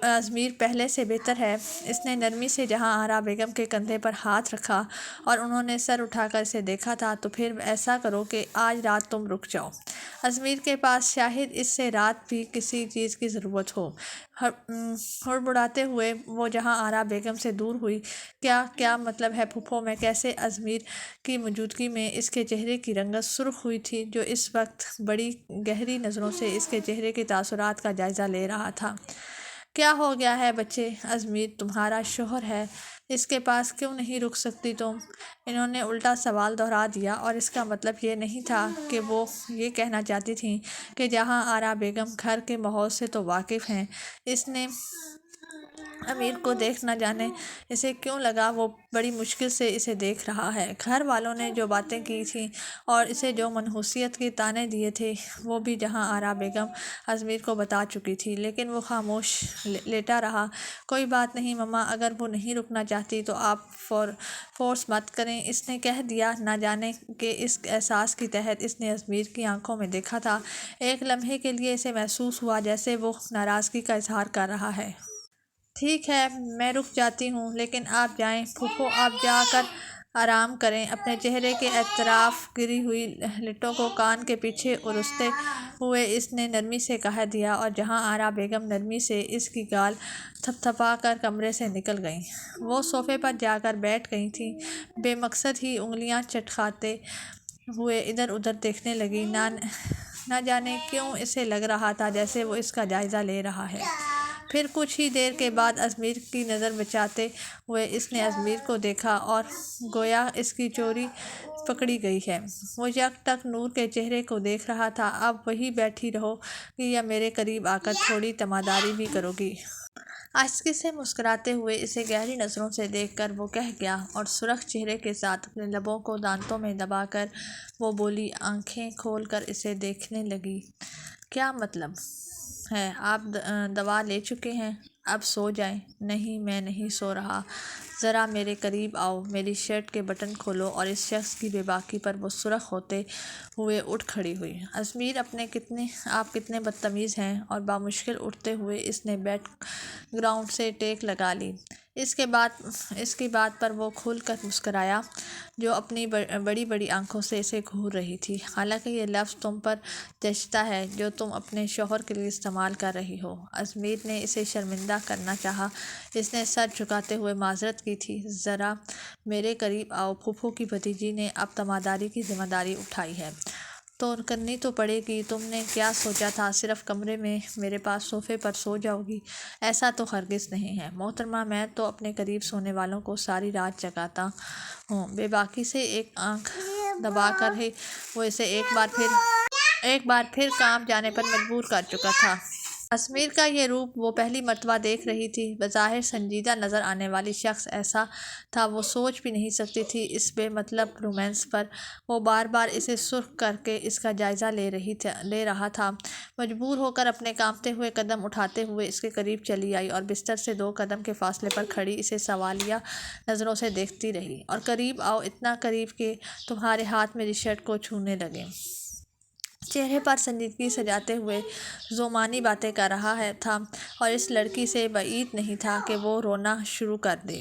ازمیر پہلے سے بہتر ہے۔ اس نے نرمی سے جہاں آرا بیگم کے کندھے پر ہاتھ رکھا اور انہوں نے سر اٹھا کر اسے دیکھا تھا، تو پھر ایسا کرو کہ آج رات تم رک جاؤ ازمیر کے پاس، شاید اس سے رات بھی کسی چیز کی ضرورت ہو۔ ہڑبڑاتے ہوئے وہ جہاں آرا بیگم سے دور ہوئی۔ کیا مطلب ہے پھوپھو؟ میں کیسے؟ ازمیر کی موجودگی میں اس کے چہرے کی رنگت سرخ ہوئی تھی، جو اس وقت بڑی گہری نظروں سے اس کے چہرے کے تاثرات کا جائزہ لے رہا تھا۔ کیا ہو گیا ہے بچے؟ ازمیر تمہارا شوہر ہے، اس کے پاس کیوں نہیں رک سکتی تم؟ انہوں نے الٹا سوال دہرا دیا، اور اس کا مطلب یہ نہیں تھا کہ وہ یہ کہنا چاہتی تھیں کہ جہاں آرا بیگم گھر کے ماحول سے تو واقف ہیں، اس نے امیر کو دیکھ نہ جانے اسے کیوں لگا وہ بڑی مشکل سے اسے دیکھ رہا ہے۔ گھر والوں نے جو باتیں کی تھیں اور اسے جو منحوسیت کے طعنے دیے تھے، وہ بھی جہاں آرا بیگم ازمیر کو بتا چکی تھی، لیکن وہ خاموش لیٹا رہا۔ کوئی بات نہیں مما، اگر وہ نہیں رکنا چاہتی تو آپ فورس مت کریں، اس نے کہہ دیا۔ نہ جانے کہ اس احساس کے تحت اس نے ازمیر کی آنکھوں میں دیکھا تھا۔ ایک لمحے کے لیے اسے محسوس ہوا جیسے وہ ناراضگی کا اظہار کر رہا ہے۔ ٹھیک ہے، میں رک جاتی ہوں، لیکن آپ جائیں پھوپھو، آپ جا کر آرام کریں۔ اپنے چہرے کے اطراف گری ہوئی لٹوں کو کان کے پیچھے اُرستے ہوئے اس نے نرمی سے کہہ دیا، اور جہاں آرا بیگم نرمی سے اس کی گال تھپتھپا کر کمرے سے نکل گئیں۔ وہ صوفے پر جا کر بیٹھ گئی تھیں، بے مقصد ہی انگلیاں چٹکاتے ہوئے ادھر ادھر دیکھنے لگیں۔ نہ جانے کیوں اسے لگ رہا تھا جیسے وہ اس کا جائزہ لے رہا ہے۔ پھر کچھ ہی دیر کے بعد ازمیر کی نظر بچاتے ہوئے اس نے ازمیر کو دیکھا اور گویا اس کی چوری پکڑی گئی ہے۔ وہ یک ٹک نور کے چہرے کو دیکھ رہا تھا۔ اب وہیں بیٹھی رہو گی یا میرے قریب آ کر تھوڑی تماداری بھی کرو گی؟ آہستگی سے مسکراتے ہوئے اسے گہری نظروں سے دیکھ کر وہ کہہ گیا، اور سرخ چہرے کے ساتھ اپنے لبوں کو دانتوں میں دبا کر وہ بولی، آنکھیں کھول کر اسے دیکھنے لگی۔ کیا مطلب ہے؟ آپ دوا لے چکے ہیں، اب سو جائیں۔ نہیں، میں نہیں سو رہا، ذرا میرے قریب آؤ، میری شرٹ کے بٹن کھولو۔ اور اس شخص کی بے باکی پر وہ سرخ ہوتے ہوئے اٹھ کھڑی ہوئی۔ ازمیر، آپ کتنے بدتمیز ہیں! اور بامشکل اٹھتے ہوئے اس نے بیک گراؤنڈ سے ٹیک لگا لی۔ اس کی بات پر وہ کھل کر مسکرایا، جو اپنی بڑی بڑی آنکھوں سے اسے گھور رہی تھی۔ حالانکہ یہ لفظ تم پر جچتا ہے جو تم اپنے شوہر کے لیے استعمال کر رہی ہو۔ ازمیر نے اسے شرمندہ کرنا چاہا، اس نے سر جھکاتے ہوئے معذرت کی تھی۔ ذرا میرے قریب آؤ، پھوپھو کی بھتیجی نے اب تماداری کی ذمہ داری اٹھائی ہے تو کرنی تو پڑے گی۔ تم نے کیا سوچا تھا صرف کمرے میں میرے پاس صوفے پر سو جاؤ گی؟ ایسا تو ہرگز نہیں ہے محترمہ، میں تو اپنے قریب سونے والوں کو ساری رات جگاتا ہوں۔ بے باکی سے ایک آنکھ دبا کر ہی وہ اسے ایک بار پھر کانپ جانے پر مجبور کر چکا تھا۔ ازمیر کا یہ روپ وہ پہلی مرتبہ دیکھ رہی تھی۔ بظاہر سنجیدہ نظر آنے والی شخص ایسا تھا وہ سوچ بھی نہیں سکتی تھی۔ اس بے مطلب رومانس پر وہ بار بار اسے سرخ کر کے اس کا جائزہ لے رہا تھا۔ مجبور ہو کر اپنے کانپتے ہوئے قدم اٹھاتے ہوئے اس کے قریب چلی آئی اور بستر سے 2 قدم کے فاصلے پر کھڑی اسے سوالیہ نظروں سے دیکھتی رہی۔ اور قریب آؤ، اتنا قریب کہ تمہارے ہاتھ میری شرٹ کو چھونے لگیں۔ چہرے پر سنجیدگی سجاتے ہوئے ذومانی باتیں کر رہا تھا، اور اس لڑکی سے بعید نہیں تھا کہ وہ رونا شروع کر دے۔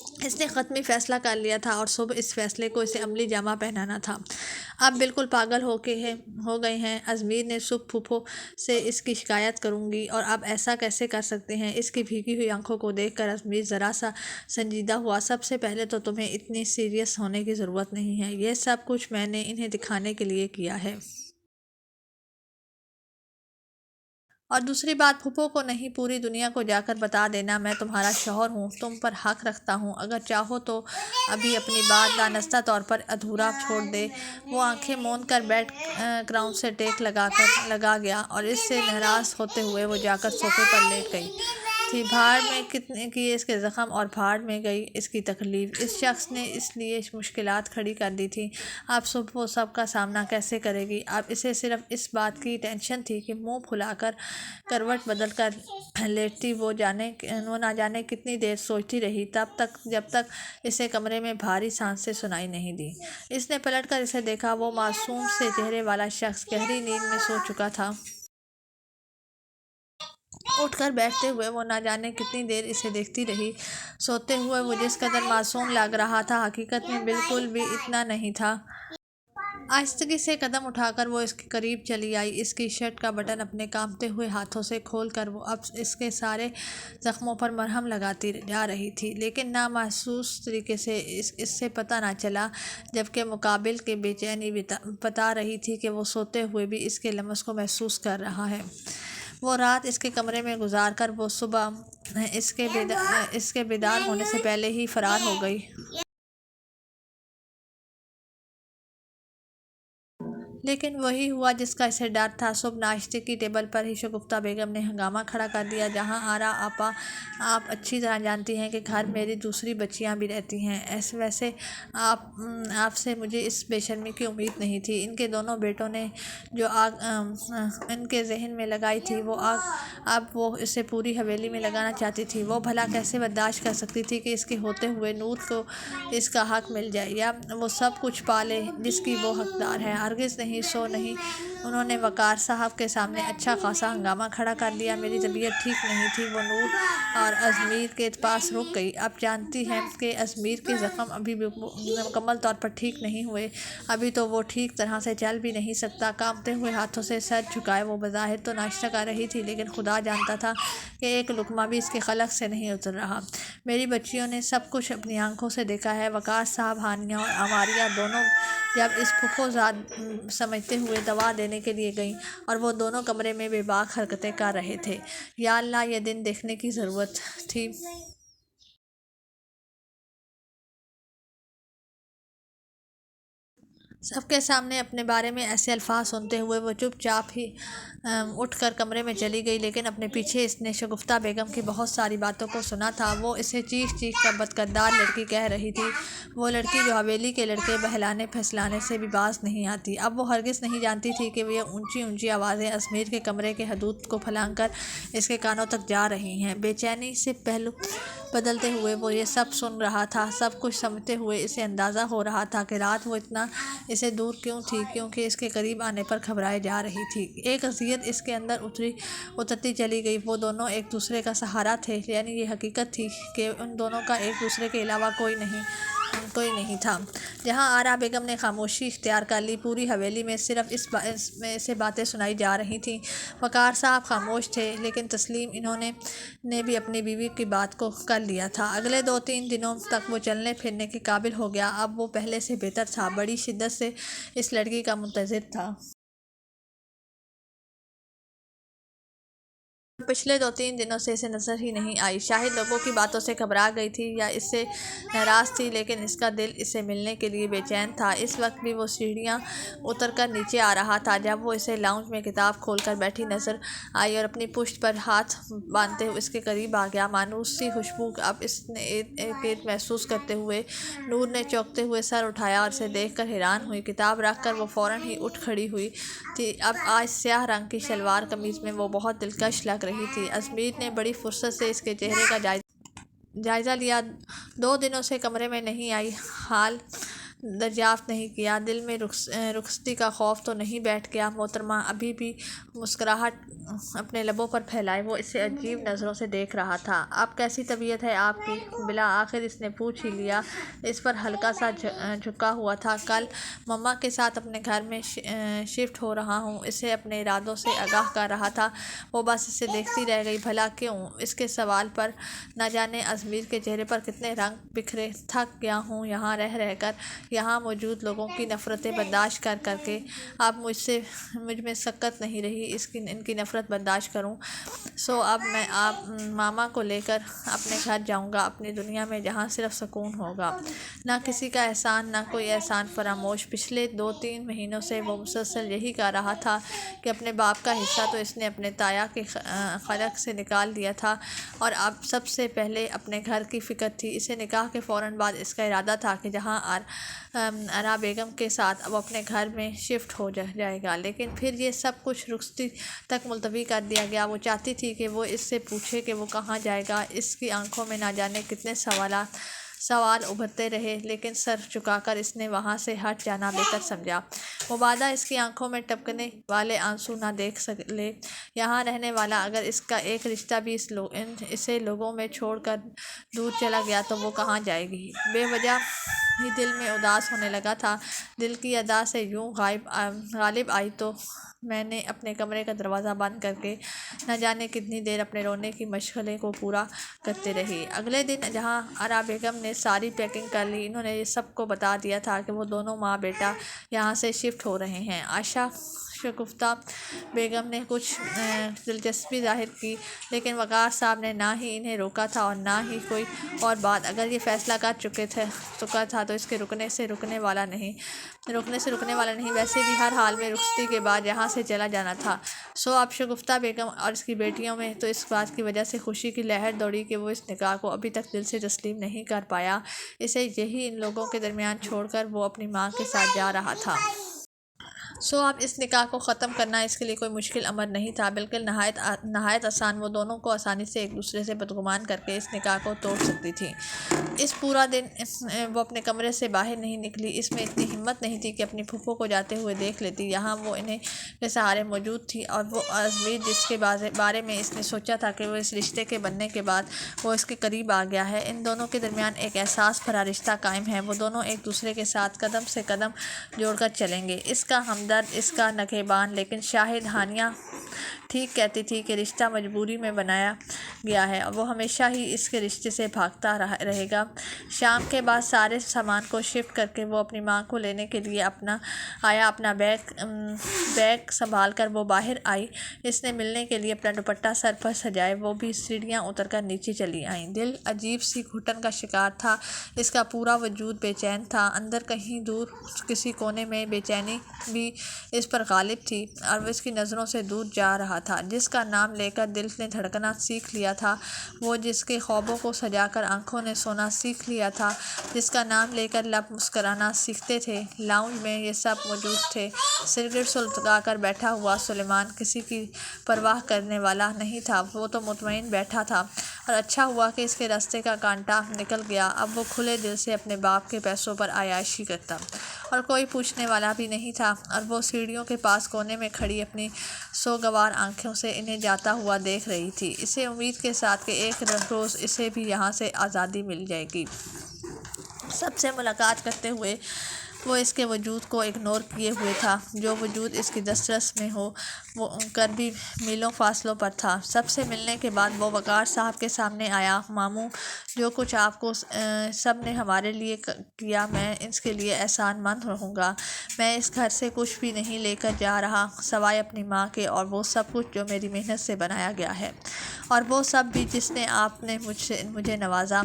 اس نے حتمی فیصلہ کر لیا تھا اور صبح اس فیصلے کو اسے عملی جامہ پہنانا تھا۔ آپ بالکل پاگل ہو گئے ہیں ازمیر نے صبح پھوپھو سے اس کی شکایت کروں گی، اور آپ ایسا کیسے کر سکتے ہیں؟ اس کی بھیگی ہوئی آنکھوں کو دیکھ کر ازمیر ذرا سا سنجیدہ ہوا۔ سب سے پہلے تو تمہیں اتنی سیریس ہونے کی ضرورت نہیں ہے، یہ سب کچھ میں نے انہیں دکھانے کے لیے کیا ہے۔ اور دوسری بات، پھوپھو کو نہیں پوری دنیا کو جا کر بتا دینا میں تمہارا شوہر ہوں، تم پر حق رکھتا ہوں، اگر چاہو تو ابھی اپنی بات دانستہ طور پر ادھورا چھوڑ دے۔ وہ آنکھیں موند کر بیڈ گراؤنڈ سے ٹیک لگا گیا اور اس سے ناراض ہوتے ہوئے وہ جا کر صوفے پر لیٹ گئی تھی۔ بھاڑ میں کتنے کیے اس کے زخم اور بھاڑ میں گئی اس کی تکلیف۔ اس شخص نے اس لیے مشکلات کھڑی کر دی تھیں۔ اب صبح وہ سب کا سامنا کیسے کرے گی؟ اب اسے صرف اس بات کی ٹینشن تھی کہ منہ پھلا کر کروٹ بدل کر لیٹتی وہ نہ جانے کتنی دیر سوچتی رہی، جب تک اسے کمرے میں بھاری سانسیں سنائی نہیں دیں۔ اس نے پلٹ کر اسے دیکھا، وہ معصوم سے چہرے والا شخص گہری نیند میں سو چکا تھا۔ اٹھ کر بیٹھتے ہوئے وہ نہ جانے کتنی دیر اسے دیکھتی رہی۔ سوتے ہوئے وہ جس قدر معصوم لگ رہا تھا، حقیقت میں بالکل بھی اتنا نہیں تھا۔ آہستگی سے قدم اٹھا کر وہ اس کے قریب چلی آئی، اس کی شرٹ کا بٹن اپنے کانپتے ہوئے ہاتھوں سے کھول کر وہ اب اس کے سارے زخموں پر مرہم لگاتی جا رہی تھی، لیکن نامحسوس طریقے سے اس سے پتہ نہ چلا، جبکہ مقابل کے بے چینی بتا رہی تھی کہ وہ سوتے ہوئے بھی اس کے لمس کو محسوس کر رہا ہے۔ وہ رات اس کے کمرے میں گزار کر وہ صبح اس کے بیدار ہونے سے پہلے ہی فرار ہو گئی۔ لیکن وہی ہوا جس کا اسے ڈر تھا۔ صبح ناشتے کی ٹیبل پر ہی شگفتہ بیگم نے ہنگامہ کھڑا کر دیا، جہاں آرا آپا، آپ اچھی طرح جانتی ہیں کہ گھر میری دوسری بچیاں بھی رہتی ہیں، ویسے آپ سے مجھے اس بے شرمی کی امید نہیں تھی۔ ان کے دونوں بیٹوں نے جو آگ ان کے ذہن میں لگائی تھی، وہ آگ اب وہ اسے پوری حویلی میں لگانا چاہتی تھی۔ وہ بھلا کیسے برداشت کر سکتی تھی کہ اس کے ہوتے ہوئے نور کو اس کا حق مل جائے، یا وہ سب کچھ پا لے جس کی وہ حقدار ہے؟ ہرگز نہیں، سو نہیں۔ انہوں نے وقار صاحب کے سامنے اچھا خاصا ہنگامہ کھڑا کر دیا۔ میری طبیعت ٹھیک نہیں تھی۔ وہ نور اور ازمیر کے پاس رک گئی۔ اب جانتی ہیں کہ ازمیر کے زخم ابھی بھی مکمل طور پر ٹھیک نہیں ہوئے، ابھی تو وہ ٹھیک طرح سے چل بھی نہیں سکتا۔ کانپتے ہوئے ہاتھوں سے سر جھکائے وہ بظاہر تو ناشتہ کر رہی تھی، لیکن خدا جانتا تھا کہ ایک لقمہ بھی اس کے حلق سے نہیں اتر رہا۔ میری بچیوں نے سب کچھ اپنی آنکھوں سے دیکھا ہے۔ وقار صاحب، ہانیہ اور عماریہ دونوں جب اس پھپھو زاد سمجھتے ہوئے دوا دینے کے لیے گئیں، اور وہ دونوں کمرے میں بے باک حرکتیں کر رہے تھے۔ یا اللہ، یہ دن دیکھنے کی ضرورت تھی۔ سب کے سامنے اپنے بارے میں ایسے الفاظ سنتے ہوئے وہ چپ چاپ ہی اٹھ کر کمرے میں چلی گئی، لیکن اپنے پیچھے اس نے شگفتہ بیگم کی بہت ساری باتوں کو سنا تھا۔ وہ اسے چیخ چیخ کر بدکردار لڑکی کہہ رہی تھی، وہ لڑکی جو حویلی کے لڑکے بہلانے پھسلانے سے بھی باز نہیں آتی۔ اب وہ ہرگز نہیں جانتی تھی کہ یہ اونچی اونچی آوازیں ازمیر کے کمرے کے حدود کو پھلانگ کر اس کے کانوں تک جا رہی ہیں۔ بے چینی سے پہلو بدلتے ہوئے وہ یہ سب سن رہا تھا۔ سب کچھ سمجھتے ہوئے اسے اندازہ ہو رہا تھا کہ رات وہ اتنا اسے دور کیوں تھی، کیونکہ اس کے قریب آنے پر گھبرائے جا رہی تھی۔ ایک اذیت اس کے اندر اترتی چلی گئی۔ وہ دونوں ایک دوسرے کا سہارا تھے، یعنی یہ حقیقت تھی کہ ان دونوں کا ایک دوسرے کے علاوہ کوئی نہیں تھا۔ جہاں آرا بیگم نے خاموشی اختیار کر لی، پوری حویلی میں صرف سے باتیں سنائی جا رہی تھیں۔ وقار صاحب خاموش تھے، لیکن تسلیم انہوں نے بھی اپنی بیوی کی بات کو کر لیا تھا۔ اگلے 2-3 دنوں تک وہ چلنے پھرنے کے قابل ہو گیا۔ اب وہ پہلے سے بہتر تھا، بڑی شدت سے اس لڑکی کا منتظر تھا۔ پچھلے 2-3 دنوں سے اسے نظر ہی نہیں آئی، شاید لوگوں کی باتوں سے گھبرا گئی تھی یا اس سے ناراض تھی، لیکن اس کا دل اسے ملنے کے لیے بے چین تھا۔ اس وقت بھی وہ سیڑھیاں اتر کر نیچے آ رہا تھا جب وہ اسے لاؤنج میں کتاب کھول کر بیٹھی نظر آئی اور اپنی پشت پر ہاتھ باندھتے ہوئے اس کے قریب آ گیا۔ مانوس سی خوشبو اب اس نے ایک محسوس کرتے ہوئے نور نے چونکتے ہوئے سر اٹھایا اور اسے دیکھ کر حیران ہوئی۔ کتاب رکھ کر وہ فوراً ہی اٹھ کھڑی ہوئی تھی۔ اب آج سیاہ رنگ کی شلوار قمیض میں وہ بہت دلکش لگ رہی تھی۔ ازمیر نے بڑی فرصت سے اس کے چہرے کا جائزہ لیا۔ 2 دنوں سے کمرے میں نہیں آئی، حال دریافت نہیں کیا۔ دل میں رخصتی کا خوف تو نہیں بیٹھ گیا؟ محترمہ ابھی بھی مسکراہٹ اپنے لبوں پر پھیلائے وہ اسے عجیب نظروں سے دیکھ رہا تھا۔ اب کیسی طبیعت ہے آپ کی؟ بالآخر اس نے پوچھ ہی لیا۔ اس پر ہلکا سا جھکا ہوا تھا۔ کل مما کے ساتھ اپنے گھر میں شفٹ ہو رہا ہوں، اسے اپنے ارادوں سے آگاہ کر رہا تھا۔ وہ بس اسے دیکھتی رہ گئی۔ بھلا کیوں؟ اس کے سوال پر نہ جانے ازمیر کے چہرے پر کتنے رنگ بکھرے۔ تھک گیا ہوں یہاں رہ کر، یہاں موجود لوگوں کی نفرتیں برداشت کر کے۔ اب مجھ میں سکت نہیں رہی ان کی نفرت برداشت کروں۔ سو اب میں ماما کو لے کر اپنے گھر جاؤں گا، اپنی دنیا میں جہاں صرف سکون ہوگا، نہ کسی کا احسان، نہ کوئی احسان فراموش۔ پچھلے 2-3 مہینوں سے وہ مسلسل یہی کہہ رہا تھا کہ اپنے باپ کا حصہ تو اس نے اپنے تایا کے خلق سے نکال دیا تھا، اور اب سب سے پہلے اپنے گھر کی فکر تھی۔ اسے نکاح کے فوراً بعد اس کا ارادہ تھا کہ جہاں آرا بیگم کے ساتھ وہ اپنے گھر میں شفٹ ہو جائے گا، لیکن پھر یہ سب کچھ رخصتی تک ملتوی کر دیا گیا۔ وہ چاہتی تھی کہ وہ اس سے پوچھے کہ وہ کہاں جائے گا۔ اس کی آنکھوں میں نہ جانے کتنے سوال ابھرتے رہے، لیکن سر چکا کر اس نے وہاں سے ہٹ جانا بہتر سمجھا۔ مبادا اس کی آنکھوں میں ٹپکنے والے آنسو نہ دیکھ لے۔ یہاں رہنے والا اگر اس کا ایک رشتہ بھی اسے لوگوں میں چھوڑ کر دور چلا گیا تو وہ کہاں جائے گی؟ بے وجہ ہی دل میں اداس ہونے لگا تھا۔ دل کی ادا سے یوں غالب آئی تو میں نے اپنے کمرے کا دروازہ بند کر کے نہ جانے کتنی دیر اپنے رونے کی مشغلے کو پورا کرتے رہی۔ اگلے دن جہاں آرا بیگم نے ساری پیکنگ کر لی، انہوں نے یہ سب کو بتا دیا تھا کہ وہ دونوں ماں بیٹا یہاں سے شفٹ ہو رہے ہیں۔ عائشہ شگفتہ بیگم نے کچھ دلچسپی ظاہر کی، لیکن وقار صاحب نے نہ ہی انہیں روکا تھا اور نہ ہی کوئی اور بات۔ اگر یہ فیصلہ کر چکا تھا تو اس کے رکنے سے رکنے والا نہیں، ویسے بھی ہر حال میں رخصتی کے بعد یہاں سے چلا جانا تھا۔ سو اب شگفتہ بیگم اور اس کی بیٹیوں میں تو اس بات کی وجہ سے خوشی کی لہر دوڑی کہ وہ اس نکاح کو ابھی تک دل سے تسلیم نہیں کر پایا۔ اسے یہی ان لوگوں کے درمیان چھوڑ کر وہ اپنی ماں کے ساتھ جا رہا تھا۔ سو اب اس نکاح کو ختم کرنا اس کے لیے کوئی مشکل امر نہیں تھا، بلکہ نہایت آسان۔ وہ دونوں کو آسانی سے ایک دوسرے سے بدگمان کر کے اس نکاح کو توڑ سکتی تھی۔ اس پورا دن وہ اپنے کمرے سے باہر نہیں نکلی۔ اس میں اتنی ہمت نہیں تھی کہ اپنی پھوپھو کو جاتے ہوئے دیکھ لیتی۔ یہاں وہ انہیں کے سہارے موجود تھی، اور وہ ازمیر جس کے بارے میں اس نے سوچا تھا کہ وہ اس رشتے کے بننے کے بعد وہ اس کے قریب آ گیا ہے۔ ان دونوں کے درمیان ایک احساس بھرا رشتہ قائم ہے۔ وہ دونوں ایک دوسرے کے ساتھ قدم سے قدم جوڑ کر چلیں گے۔ اس کا ہمدرد، اس کا نگہبان۔ لیکن شاہد ہانیہ ٹھیک کہتی تھی کہ رشتہ مجبوری میں بنایا گیا ہے، اور وہ ہمیشہ ہی اس کے رشتے سے بھاگتا رہے گا۔ شام کے بعد سارے سامان کو شفٹ کر کے وہ اپنی ماں کو لینے کے لیے اپنا بیگ سنبھال کر وہ باہر آئی۔ اس نے ملنے کے لیے اپنا دوپٹہ سر پر سجائے وہ بھی سیڑھیاں اتر کر نیچے چلی آئیں۔ دل عجیب سی گھٹن کا شکار تھا۔ اس کا پورا وجود بے چین تھا۔ اندر کہیں دور کسی کونے میں بے چینی بھی اس پر غالب تھی، اور وہ اس کی نظروں سے دور جا رہا تھا۔ جس کا نام لے کر دل نے دھڑکنا سیکھ لیا تھا، وہ جس کے خوابوں کو سجا کر آنکھوں نے سونا سیکھ لیا تھا، جس کا نام لے کر لب مسکرانا سیکھتے تھے، لاؤنج میں یہ سب موجود تھے۔ سگریٹ سلگا کر بیٹھا ہوا سلیمان کسی کی پرواہ کرنے والا نہیں تھا۔ وہ تو مطمئن بیٹھا تھا، اور اچھا ہوا کہ اس کے راستے کا کانٹا نکل گیا۔ اب وہ کھلے دل سے اپنے باپ کے پیسوں پر عیاشی کرتا، اور کوئی پوچھنے والا بھی نہیں تھا۔ اور وہ سیڑھیوں کے پاس کونے میں کھڑی اپنی سوگوار آنکھوں سے انہیں جاتا ہوا دیکھ رہی تھی، اسے امید کے ساتھ کہ ایک روز اسے بھی یہاں سے آزادی مل جائے گی۔ سب سے ملاقات کرتے ہوئے وہ اس کے وجود کو اگنور کیے ہوئے تھا۔ جو وجود اس کی دسترس میں ہو کر بھی میلوں فاصلوں پر تھا۔ سب سے ملنے کے بعد وہ وقار صاحب کے سامنے آیا۔ ماموں، جو کچھ آپ کو سب نے ہمارے لیے کیا، میں اس کے لیے احسان مند رہوں گا۔ میں اس گھر سے کچھ بھی نہیں لے کر جا رہا سوائے اپنی ماں کے، اور وہ سب کچھ جو میری محنت سے بنایا گیا ہے، اور وہ سب بھی جس نے آپ نے مجھے نوازا۔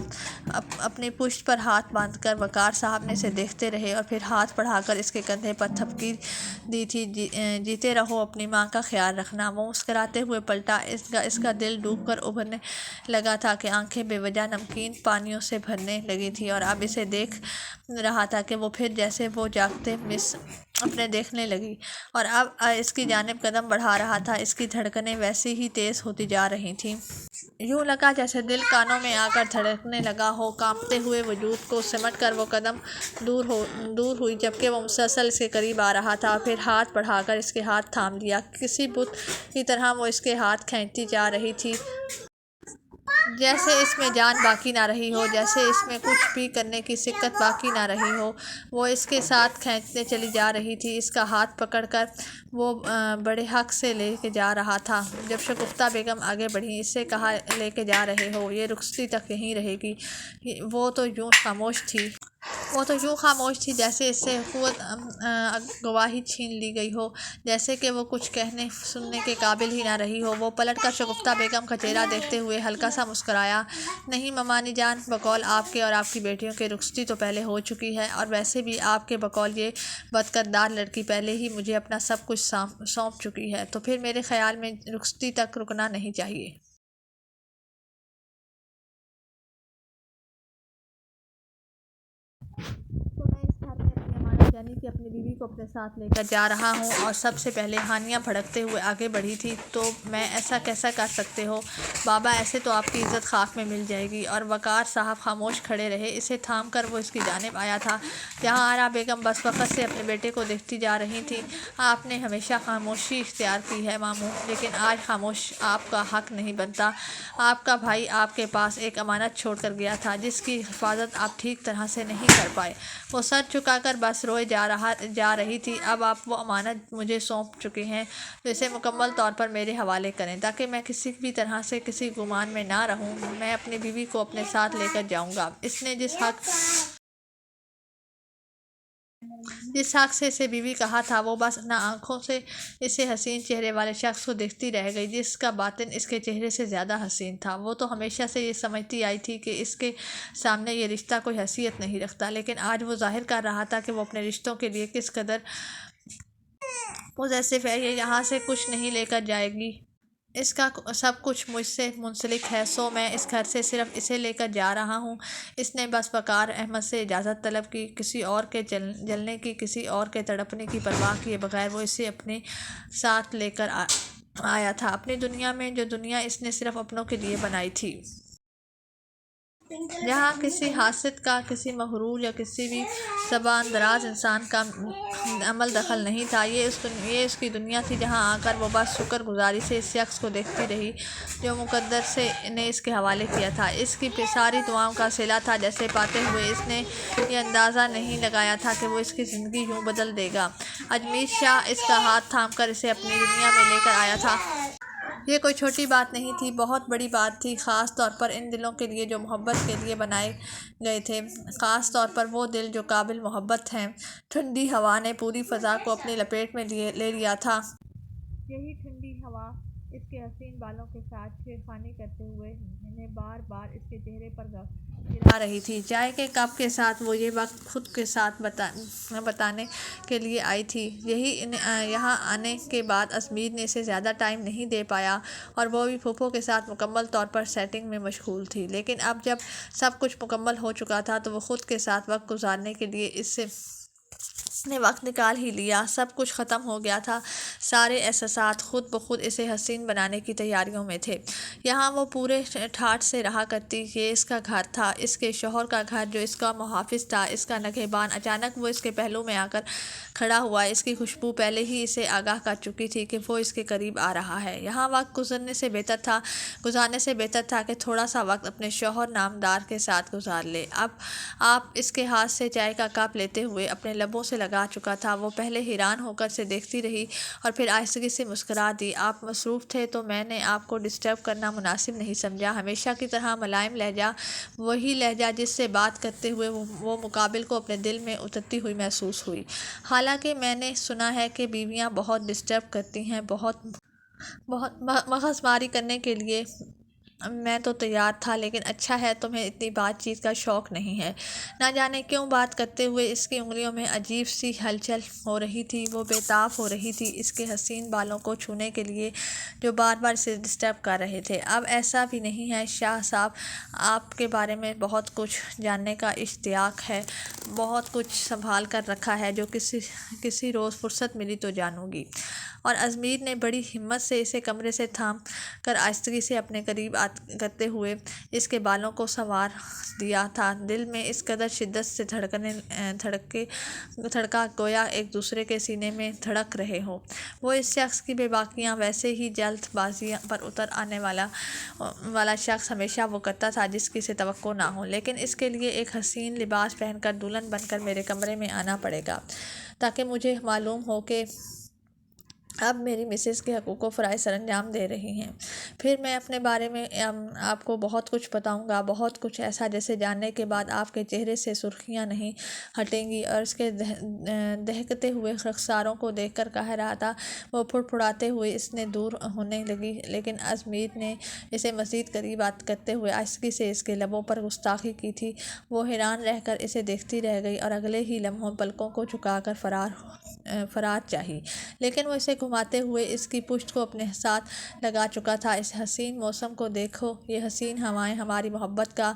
اپنی پشت پر ہاتھ باندھ کر وقار صاحب نے اسے دیکھتے رہے، اور پھر ہاتھ بڑھا کر اس کے کندھے پر تھپکی دی تھی۔ جیتے رہو، اپنی ماں کا خیال رکھنا۔ وہ مسکراتے ہوئے پلٹا۔ اس کا دل ڈوب کر ابھرنے لگا تھا کہ آنکھیں بے وجہ نمکین پانیوں سے بھرنے لگی تھیں، اور اب اسے دیکھ رہا تھا کہ وہ پھر جیسے وہ جاگتے مس اپنے دیکھنے لگی اور اب اس کی جانب قدم بڑھا رہا تھا۔ اس کی دھڑکنیں ویسی ہی تیز ہوتی جا رہی تھیں۔ یوں لگا جیسے دل کانوں میں آ کر دھڑکنے لگا ہو۔ کانپتے ہوئے وجود کو سمٹ کر وہ قدم دور ہوئی، جبکہ وہ مسلسل اس کے قریب آ رہا تھا۔ پھر ہاتھ بڑھا کر اس کے ہاتھ تھام لیا۔ کسی بت کی طرح وہ اس کے ہاتھ کھینچتی جا رہی تھی، جیسے اس میں جان باقی نہ رہی ہو، جیسے اس میں کچھ بھی کرنے کی سکت باقی نہ رہی ہو۔ وہ اس کے ساتھ کھینچتے چلی جا رہی تھی۔ اس کا ہاتھ پکڑ کر وہ بڑے حق سے لے کے جا رہا تھا۔ جب شگفتہ بیگم آگے بڑھی، اس سے کہا، لے کے جا رہے ہو، یہ رخصتی تک یہیں رہے گی۔ وہ تو یوں خاموش تھی جیسے اس سے قوت گواہی چھین لی گئی ہو، جیسے کہ وہ کچھ کہنے سننے کے قابل ہی نہ رہی ہو۔ وہ پلٹ کر شگفتہ بیگم کا چہرہ دیکھتے ہوئے ہلکا سا مسکرایا۔ نہیں ممانی جان، بقول آپ کے اور آپ کی بیٹیوں کے رخصتی تو پہلے ہو چکی ہے، اور ویسے بھی آپ کے بقول یہ بدکردار لڑکی پہلے ہی مجھے اپنا سب کچھ سونپ چکی ہے، تو پھر میرے خیال میں رخصتی تک رکنا نہیں چاہیے۔ تو میں اس گھر میں اپنی امانت یعنی کہ اپنی بیوی کو اپنے ساتھ لے کر جا رہا ہوں، اور سب سے پہلے ہانیہ بھڑکتے ہوئے آگے بڑھی تھی، تو میں ایسا کیسا کر سکتے ہو بابا، ایسے تو آپ کی عزت خاک میں مل جائے گی۔ اور وقار صاحب خاموش کھڑے رہے۔ اسے تھام کر وہ اس کی جانب آیا تھا۔ یہاں آرا بیگم بس وقت سے اپنے بیٹے کو دیکھتی جا رہی تھی۔ آپ نے ہمیشہ خاموشی اختیار کی ہے ماموں، لیکن آج خاموش آپ کا حق نہیں بنتا۔ آپ کا بھائی آپ کے پاس ایک امانت چھوڑ کر گیا تھا، جس کی حفاظت آپ ٹھیک طرح سے نہیں کر پائے۔ وہ سر جھکا کر بس روئے جا رہی تھی۔ اب آپ وہ امانت مجھے سونپ چکے ہیں، تو اسے مکمل طور پر میرے حوالے کریں، تاکہ میں کسی بھی طرح سے کسی گمان میں نہ رہوں۔ میں اپنی بیوی کو اپنے ساتھ لے کر جاؤں گا۔ اس نے جس حق سے اسے بیوی کہا تھا، وہ بس نہ آنکھوں سے اسے حسین چہرے والے شخص کو دیکھتی رہ گئی، جس کا باطن اس کے چہرے سے زیادہ حسین تھا۔ وہ تو ہمیشہ سے یہ سمجھتی آئی تھی کہ اس کے سامنے یہ رشتہ کوئی حیثیت نہیں رکھتا، لیکن آج وہ ظاہر کر رہا تھا کہ وہ اپنے رشتوں کے لیے کس قدر پوزیسو ہے۔ یہ یہاں سے کچھ نہیں لے کر جائے گی، اس کا سب کچھ مجھ سے منسلک ہے، سو میں اس گھر سے صرف اسے لے کر جا رہا ہوں۔ اس نے بس وقار احمد سے اجازت طلب کی، کسی اور کے جلنے کی، کسی اور کے تڑپنے کی پرواہ کیے بغیر وہ اسے اپنے ساتھ لے کر آیا تھا، اپنی دنیا میں، جو دنیا اس نے صرف اپنوں کے لیے بنائی تھی، جہاں کسی حاسد کا، کسی مغرور یا کسی بھی زبان دراز انسان کا عمل دخل نہیں تھا۔ یہ اس کی دنیا تھی، جہاں آ کر وہ بس شکر گزاری سے اس شخص کو دیکھتی رہی جو مقدر نے اس کے حوالے کیا تھا۔ اس کی ساری دعاؤں کا صلہ تھا، جسے پاتے ہوئے اس نے یہ اندازہ نہیں لگایا تھا کہ وہ اس کی زندگی یوں بدل دے گا۔ اجمیر شاہ اس کا ہاتھ تھام کر اسے اپنی دنیا میں لے کر آیا تھا۔ یہ کوئی چھوٹی بات نہیں تھی، بہت بڑی بات تھی، خاص طور پر ان دلوں کے لیے جو محبت کے لیے بنائے گئے تھے، خاص طور پر وہ دل جو قابل محبت ہیں۔ ٹھنڈی ہوا نے پوری فضا کو اپنی لپیٹ میں لے لیا تھا۔ یہی ٹھنڈی ہوا اس کے حسین بالوں کے ساتھ چھیڑخانی کرتے ہوئے انہیں بار بار اس کے چہرے پر گرا رہی تھی۔ چائے کے کپ کے ساتھ وہ یہ وقت خود کے ساتھ بتانے کے لیے آئی تھی۔ یہاں آنے کے بعد اسمیر نے اسے زیادہ ٹائم نہیں دے پایا، اور وہ بھی پھوپھو کے ساتھ مکمل طور پر سیٹنگ میں مشغول تھی، لیکن اب جب سب کچھ مکمل ہو چکا تھا تو وہ خود کے ساتھ وقت گزارنے کے لیے اس نے وقت نکال ہی لیا۔ سب کچھ ختم ہو گیا تھا، سارے احساسات خود بخود اسے حسین بنانے کی تیاریوں میں تھے۔ یہاں وہ پورے ٹھاٹھ سے رہا کرتی، یہ اس کا گھر تھا، اس کے شوہر کا گھر جو اس کا محافظ تھا، اس کا نگہبان۔ اچانک وہ اس کے پہلو میں آ کر کھڑا ہوا۔ اس کی خوشبو پہلے ہی اسے آگاہ کر چکی تھی کہ وہ اس کے قریب آ رہا ہے۔ یہاں وقت گزارنے سے بہتر تھا کہ تھوڑا سا وقت اپنے شوہر نامدار کے ساتھ گزار لے۔ اب آپ اس کے ہاتھ سے چائے کا کپ لیتے ہوئے اپنے لبوں سے لگا چکا تھا۔ وہ پہلے حیران ہو کر اسے دیکھتی رہی، اور پھر آہستگی سے مسکرا دی۔ آپ مصروف تھے تو میں نے آپ کو ڈسٹرب کرنا مناسب نہیں سمجھا۔ ہمیشہ کی طرح ملائم لہجہ، وہی لہجہ جس سے بات کرتے ہوئے وہ مقابل کو اپنے دل میں اترتی ہوئی محسوس ہوئی۔ حالانکہ میں نے سنا ہے کہ بیویاں بہت ڈسٹرب کرتی ہیں، بہت مغز ماری کرنے کے لیے میں تو تیار تھا، لیکن اچھا ہے تمہیں اتنی بات چیت کا شوق نہیں ہے۔ نہ جانے کیوں بات کرتے ہوئے اس کی انگلیوں میں عجیب سی ہلچل ہو رہی تھی، وہ بے تاب ہو رہی تھی اس کے حسین بالوں کو چھونے کے لیے جو بار بار اسے ڈسٹرب کر رہے تھے۔ اب ایسا بھی نہیں ہے شاہ صاحب، آپ کے بارے میں بہت کچھ جاننے کا اشتیاق ہے، بہت کچھ سنبھال کر رکھا ہے جو کسی روز فرصت ملی تو جانوں گی۔ اور ازمیر نے بڑی ہمت سے اسے کمرے سے تھام کر آہستگی سے اپنے قریب کرتے ہوئے اس کے بالوں کو سنوار دیا تھا۔ دل میں اس قدر شدت سے دھڑکا گویا ایک دوسرے کے سینے میں دھڑک رہے ہوں۔ وہ اس شخص کی بے باکیاں، ویسے ہی جلد بازی پر اتر آنے والا شخص ہمیشہ وہ کرتا تھا جس کی اسے توقع نہ ہو، لیکن اس کے لیے ایک حسین لباس پہن کر دلہن بن کر میرے کمرے میں آنا پڑے گا تاکہ مجھے معلوم ہو کہ اب میری مسز کے حقوق و فرائض سر انجام دے رہی ہیں۔ پھر میں اپنے بارے میں آپ کو بہت کچھ بتاؤں گا، بہت کچھ ایسا جسے جاننے کے بعد آپ کے چہرے سے سرخیاں نہیں ہٹیں گی۔ اور اس کے دہکتے ہوئے رخساروں کو دیکھ کر کہہ رہا تھا وہ پھڑپھڑاتے ہوئے اس نے دور ہونے لگی، لیکن ازمیر نے اسے مزید قریب کرتے ہوئے آہستگی سے اس کے لبوں پر گستاخی کی تھی۔ وہ حیران رہ کر اسے دیکھتی رہ گئی اور اگلے ہی لمحوں پلکوں کو جھکا کر فرار چاہی، لیکن وہ اسے گھماتے ہوئے اس کی پشت کو اپنے ساتھ لگا چکا تھا۔ اس حسین موسم کو دیکھو، یہ حسین ہوائیں ہماری محبت کا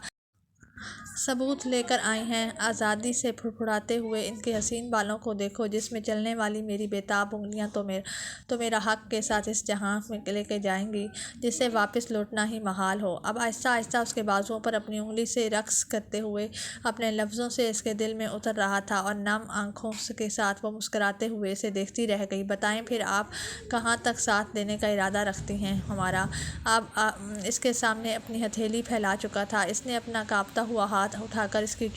ثبوت لے کر آئی ہیں۔ آزادی سے پھڑپھڑاتے ہوئے ان کے حسین بالوں کو دیکھو جس میں چلنے والی میری بےتاب انگلیاں تو میرا حق کے ساتھ اس جہاں میں لے کے جائیں گی جس سے واپس لوٹنا ہی محال ہو۔ اب آہستہ آہستہ اس کے بازوؤں پر اپنی انگلی سے رقص کرتے ہوئے اپنے لفظوں سے اس کے دل میں اتر رہا تھا، اور نم آنکھوں کے ساتھ وہ مسکراتے ہوئے اسے دیکھتی رہ گئی۔ بتائیں پھر آپ کہاں تک ساتھ دینے کا ارادہ رکھتی ہیں ہمارا؟ اب اس کے سامنے اپنی ہتھیلی پھیلا چکا تھا۔ اس نے اپنا کانپتا ہوا ہاتھ اٹھا کر اس کی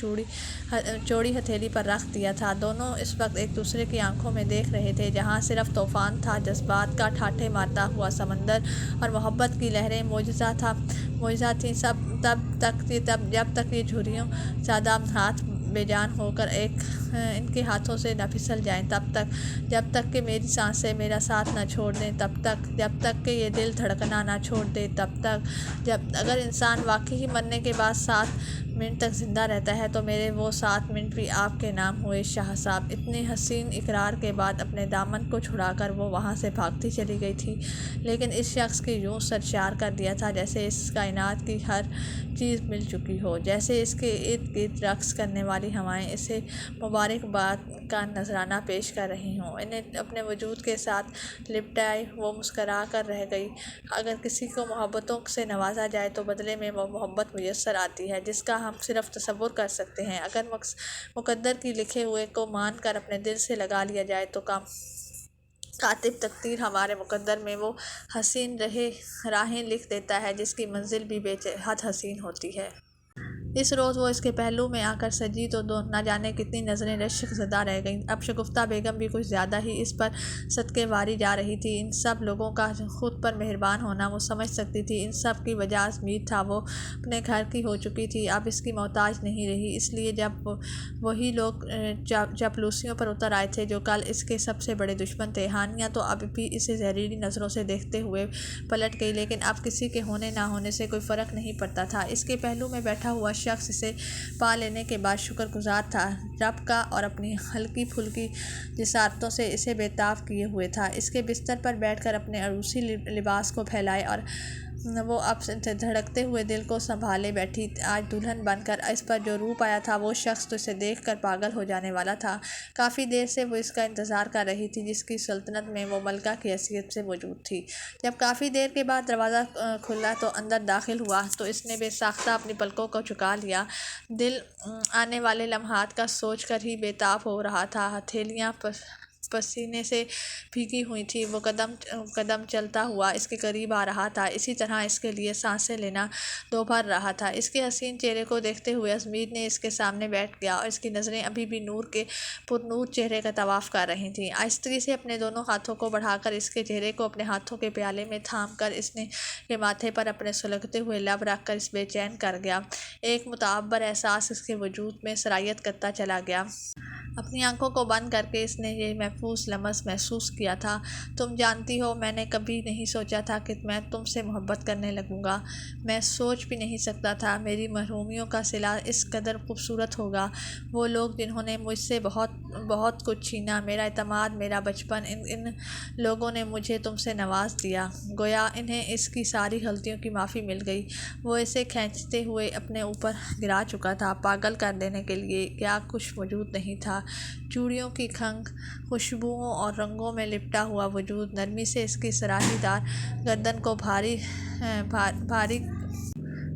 چوڑی ہتھیلی پر رکھ دیا تھا۔ دونوں اس وقت ایک دوسرے کی آنکھوں میں دیکھ رہے تھے جہاں صرف طوفان تھا، جذبات کا ٹھاٹھے مارتا ہوا سمندر، اور محبت کی لہریں معجزہ تھیں۔ جب تک یہ جھریوں زدہ ہاتھ بے جان ہو کر ان کے ہاتھوں سے نہ پھسل جائیں، جب تک کہ میری سانسیں میرا ساتھ نہ چھوڑ دیں، جب تک کہ یہ دل دھڑکنا نہ چھوڑ دے، اگر انسان واقعی مرنے کے بعد 7 منٹ تک زندہ رہتا ہے تو میرے وہ 7 منٹ بھی آپ کے نام ہوئے شاہ صاحب۔ اتنے حسین اقرار کے بعد اپنے دامن کو چھڑا کر وہ وہاں سے بھاگتی چلی گئی تھی، لیکن اس شخص کی یوں سرشار کر دیا تھا جیسے اس کائنات کی ہر چیز مل چکی ہو، جیسے اس کے ارد گرد رقص کرنے والی ہوائیں اسے مبارکباد کا نذرانہ پیش کر رہی ہوں۔ انہیں اپنے وجود کے ساتھ لپٹائے وہ مسکرا کر رہ گئی۔ اگر کسی کو محبتوں سے نوازا جائے تو بدلے میں وہ محبت میسر آتی ہے جس کا ہم صرف تصور کر سکتے ہیں۔ اگر مقدر کی لکھے ہوئے کو مان کر اپنے دل سے لگا لیا جائے تو کاتب تقدیر ہمارے مقدر میں وہ حسین راہیں لکھ دیتا ہے جس کی منزل بھی بے حد حسین ہوتی ہے۔ اس روز وہ اس کے پہلو میں آ کر سجی تو نہ جانے کتنی نظریں رشک زدہ رہ گئیں۔ اب شگفتہ بیگم بھی کچھ زیادہ ہی اس پر صدقے واری جا رہی تھی۔ ان سب لوگوں کا خود پر مہربان ہونا وہ سمجھ سکتی تھی۔ ان سب کی وجہ ازمیر تھا۔ وہ اپنے گھر کی ہو چکی تھی، اب اس کی محتاج نہیں رہی۔ اس لیے جب وہی لوگ چاپلوسیوں پر اتر آئے تھے جو کل اس کے سب سے بڑے دشمن تھے، ہانیہ تو اب بھی اسے زہریلی نظروں سے دیکھتے ہوئے پلٹ گئی، لیکن اب کسی کے ہونے نہ ہونے سے کوئی فرق نہیں پڑتا تھا۔ اس کے پہلو میں بیٹھا ہوا شخص اسے پا لینے کے بعد شکر گزار تھا رب کا، اور اپنی ہلکی پھلکی جسارتوں سے اسے بے تاب کیے ہوئے تھا۔ اس کے بستر پر بیٹھ کر اپنے عروسی لباس کو پھیلائے اور وہ اب دھڑکتے ہوئے دل کو سنبھالے بیٹھی آج دلہن بن کر اس پر جو روپ آیا تھا، وہ شخص تو اسے دیکھ کر پاگل ہو جانے والا تھا۔ کافی دیر سے وہ اس کا انتظار کر رہی تھی جس کی سلطنت میں وہ ملکہ کی حیثیت سے موجود تھی۔ جب کافی دیر کے بعد دروازہ کھلا تو اندر داخل ہوا تو اس نے بے ساختہ اپنی پلکوں کو جھکا لیا۔ دل آنے والے لمحات کا سوچ کر ہی بے تاب ہو رہا تھا۔ ہتھیلیاں پسینے سے بھیگی ہوئی تھیں۔ وہ قدم چلتا ہوا اس کے قریب آ رہا تھا، اسی طرح اس کے لیے سانسیں لینا دوبھر رہا تھا۔ اس کے حسین چہرے کو دیکھتے ہوئے ازمیر نے اس کے سامنے بیٹھ گیا اور اس کی نظریں ابھی بھی نور کے پرنور چہرے کا طواف کر رہی تھیں۔ آہستگی سے اپنے دونوں ہاتھوں کو بڑھا کر اس کے چہرے کو اپنے ہاتھوں کے پیالے میں تھام کر اس کے ماتھے پر اپنے سلگتے ہوئے لب رکھ کر اسے بے چین کر گیا۔ ایک متعبر احساس اس کے وجود میں سرایت کرتا چلا گیا۔ اپنی آنکھوں کو بند کر کے اس نے یہ محفوظ لمس محسوس کیا تھا۔ تم جانتی ہو، میں نے کبھی نہیں سوچا تھا کہ میں تم سے محبت کرنے لگوں گا۔ میں سوچ بھی نہیں سکتا تھا میری محرومیوں کا صلہ اس قدر خوبصورت ہوگا۔ وہ لوگ جنہوں نے مجھ سے بہت بہت کچھ چھینا، میرا اعتماد، میرا بچپن، ان لوگوں نے مجھے تم سے نواز دیا۔ گویا انہیں اس کی ساری غلطیوں کی معافی مل گئی۔ وہ اسے کھینچتے ہوئے اپنے اوپر گرا چکا تھا، پاگل کر دینے کے لیے کیا کچھ موجود نہیں تھا۔ چوڑیوں کی کھنگ، خوشبوؤں اور رنگوں میں لپٹا ہوا وجود، نرمی سے اس کی سراہی دار گردن کو بھاری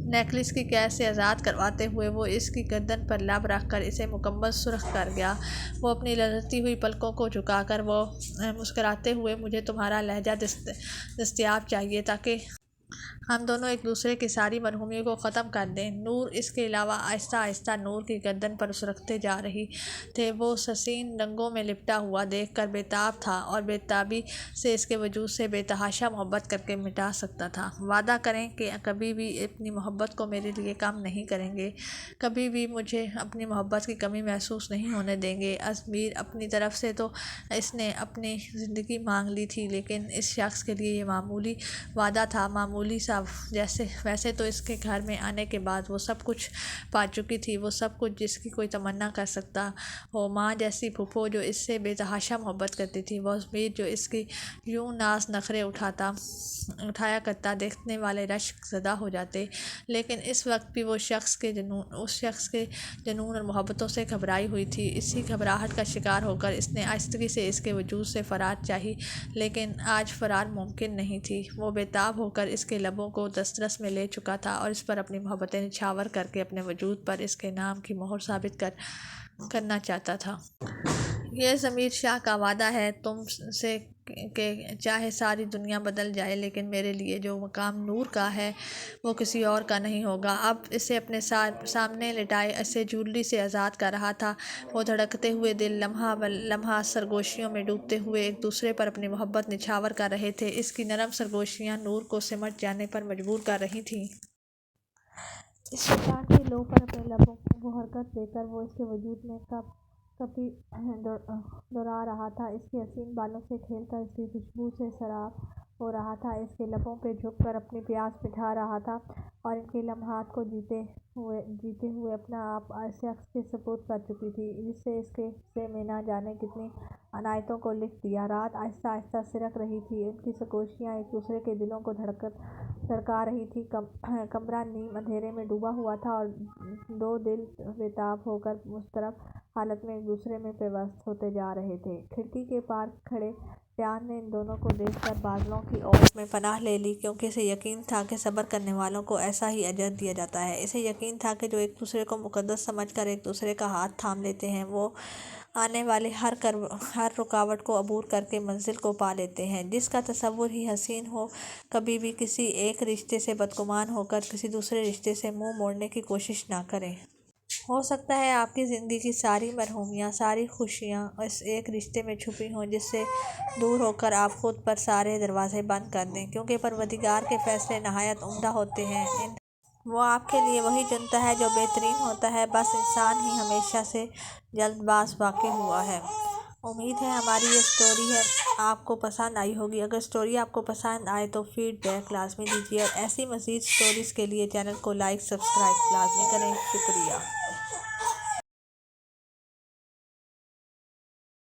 نیکلس کی قید سے آزاد کرواتے ہوئے وہ اس کی گردن پر لب رکھ کر اسے مکمل سرخ کر گیا۔ وہ اپنی لرزتی ہوئی پلکوں کو جھکا کر وہ مسکراتے ہوئے، مجھے تمہارا لہجہ دستیاب چاہیے تاکہ ہم دونوں ایک دوسرے کی ساری مرحومیوں کو ختم کر دیں۔ نور اس کے علاوہ آہستہ آہستہ نور کی گردن پر سرختے جا رہی تھے۔ وہ حسین رنگوں میں لپٹا ہوا دیکھ کر بےتاب تھا اور بے تابی سے اس کے وجود سے بے تحاشا محبت کر کے مٹا سکتا تھا۔ وعدہ کریں کہ کبھی بھی اپنی محبت کو میرے لیے کم نہیں کریں گے، کبھی بھی مجھے اپنی محبت کی کمی محسوس نہیں ہونے دیں گے۔ ازمیر اپنی طرف سے تو اس نے اپنی زندگی مانگ لی تھی، لیکن اس شخص کے لیے یہ معمولی وعدہ تھا، معمولی سا۔ ویسے تو اس کے گھر میں آنے کے بعد وہ سب کچھ پا چکی تھی، وہ سب کچھ جس کی کوئی تمنا کر سکتا ہو۔ ماں جیسی پھوپھو جو اس سے بے تحاشا محبت کرتی تھی، وہ ازمیر جو اس کی یوں ناز نخرے اٹھایا کرتا، دیکھنے والے رشک زدہ ہو جاتے۔ لیکن اس وقت بھی اس شخص کے جنون اور محبتوں سے گھبرائی ہوئی تھی۔ اسی گھبراہٹ کا شکار ہو کر اس نے آہستگی سے اس کے وجود سے فرار چاہی، لیکن آج فرار ممکن نہیں تھی۔ وہ بےتاب ہو کر اس کے لبوں کو دسترس میں لے چکا تھا اور اس پر اپنی محبتیں نچھاور کر کے اپنے وجود پر اس کے نام کی مہر ثابت کرنا چاہتا تھا۔ یہ ضمیر شاہ کا وعدہ ہے تم سے کہ چاہے ساری دنیا بدل جائے، لیکن میرے لیے جو مقام نور کا ہے وہ کسی اور کا نہیں ہوگا۔ اب اسے اپنے سامنے لٹائے اسے جھولی سے آزاد کر رہا تھا۔ وہ دھڑکتے ہوئے دل لمحہ لمحہ سرگوشیوں میں ڈوبتے ہوئے ایک دوسرے پر اپنی محبت نچھاور کر رہے تھے۔ اس کی نرم سرگوشیاں نور کو سمٹ جانے پر مجبور کر رہی تھیں۔ اس شیطان کی لو پر اپنے لبوں کو حرکت دے کر وہ اس کے وجود میں کپی دوڑا رہا تھا، اس کے حسین بالوں سے کھیل کر اس کی خوشبو سے سراب ہو رہا تھا، اس کے لبوں پہ جھک کر اپنی پیاس مٹا رہا تھا اور ان کے لمحات کو جیتے ہوئے اپنا آپ اس شخص کے سپرد کر چکی تھی جس نے اس کے حصے میں نہ جانے کتنی عنایتوں کو لکھ دیا۔ رات آہستہ آہستہ سرک رہی تھی، ان کی سرگوشیاں ایک دوسرے کے دلوں کو دھڑکا رہی تھی۔ کمرہ نیم اندھیرے میں ڈوبا ہوا تھا اور دو دل بےتاب ہو کر مضطرب حالت میں ایک دوسرے میں پیوست ہوتے جا رہے تھے۔ کھڑکی کے پار کھڑے پیان نے ان دونوں کو دیکھ کر بادلوں کی اوٹ میں پناہ لے لی، کیونکہ اسے یقین تھا کہ صبر کرنے والوں کو ایسا ہی اجر دیا جاتا ہے۔ اسے یقین تھا کہ جو ایک دوسرے کو مقدس سمجھ کر ایک دوسرے کا ہاتھ تھام لیتے ہیں، وہ آنے والے ہر رکاوٹ کو عبور کر کے منزل کو پا لیتے ہیں۔ جس کا تصور ہی حسین ہو، کبھی بھی کسی ایک رشتے سے بدگمان ہو کر کسی دوسرے رشتے سے منہ موڑنے کی کوشش نہ کرے۔ ہو سکتا ہے آپ کی زندگی کی ساری مرحومیاں، ساری خوشیاں اس ایک رشتے میں چھپی ہوں جس سے دور ہو کر آپ خود پر سارے دروازے بند کر دیں، کیونکہ پروردگار کے فیصلے نہایت عمدہ ہوتے ہیں۔ وہ آپ کے لیے وہی چنتا ہے جو بہترین ہوتا ہے، بس انسان ہی ہمیشہ سے جلد باز واقع ہوا ہے۔ امید ہے ہماری یہ سٹوری آپ کو پسند آئی ہوگی۔ اگر سٹوری آپ کو پسند آئے تو فیڈ بیک لازمی دیجیے اور ایسی مزید سٹوریز کے لیے چینل کو لائک سبسکرائب لازمی کریں۔ شکریہ۔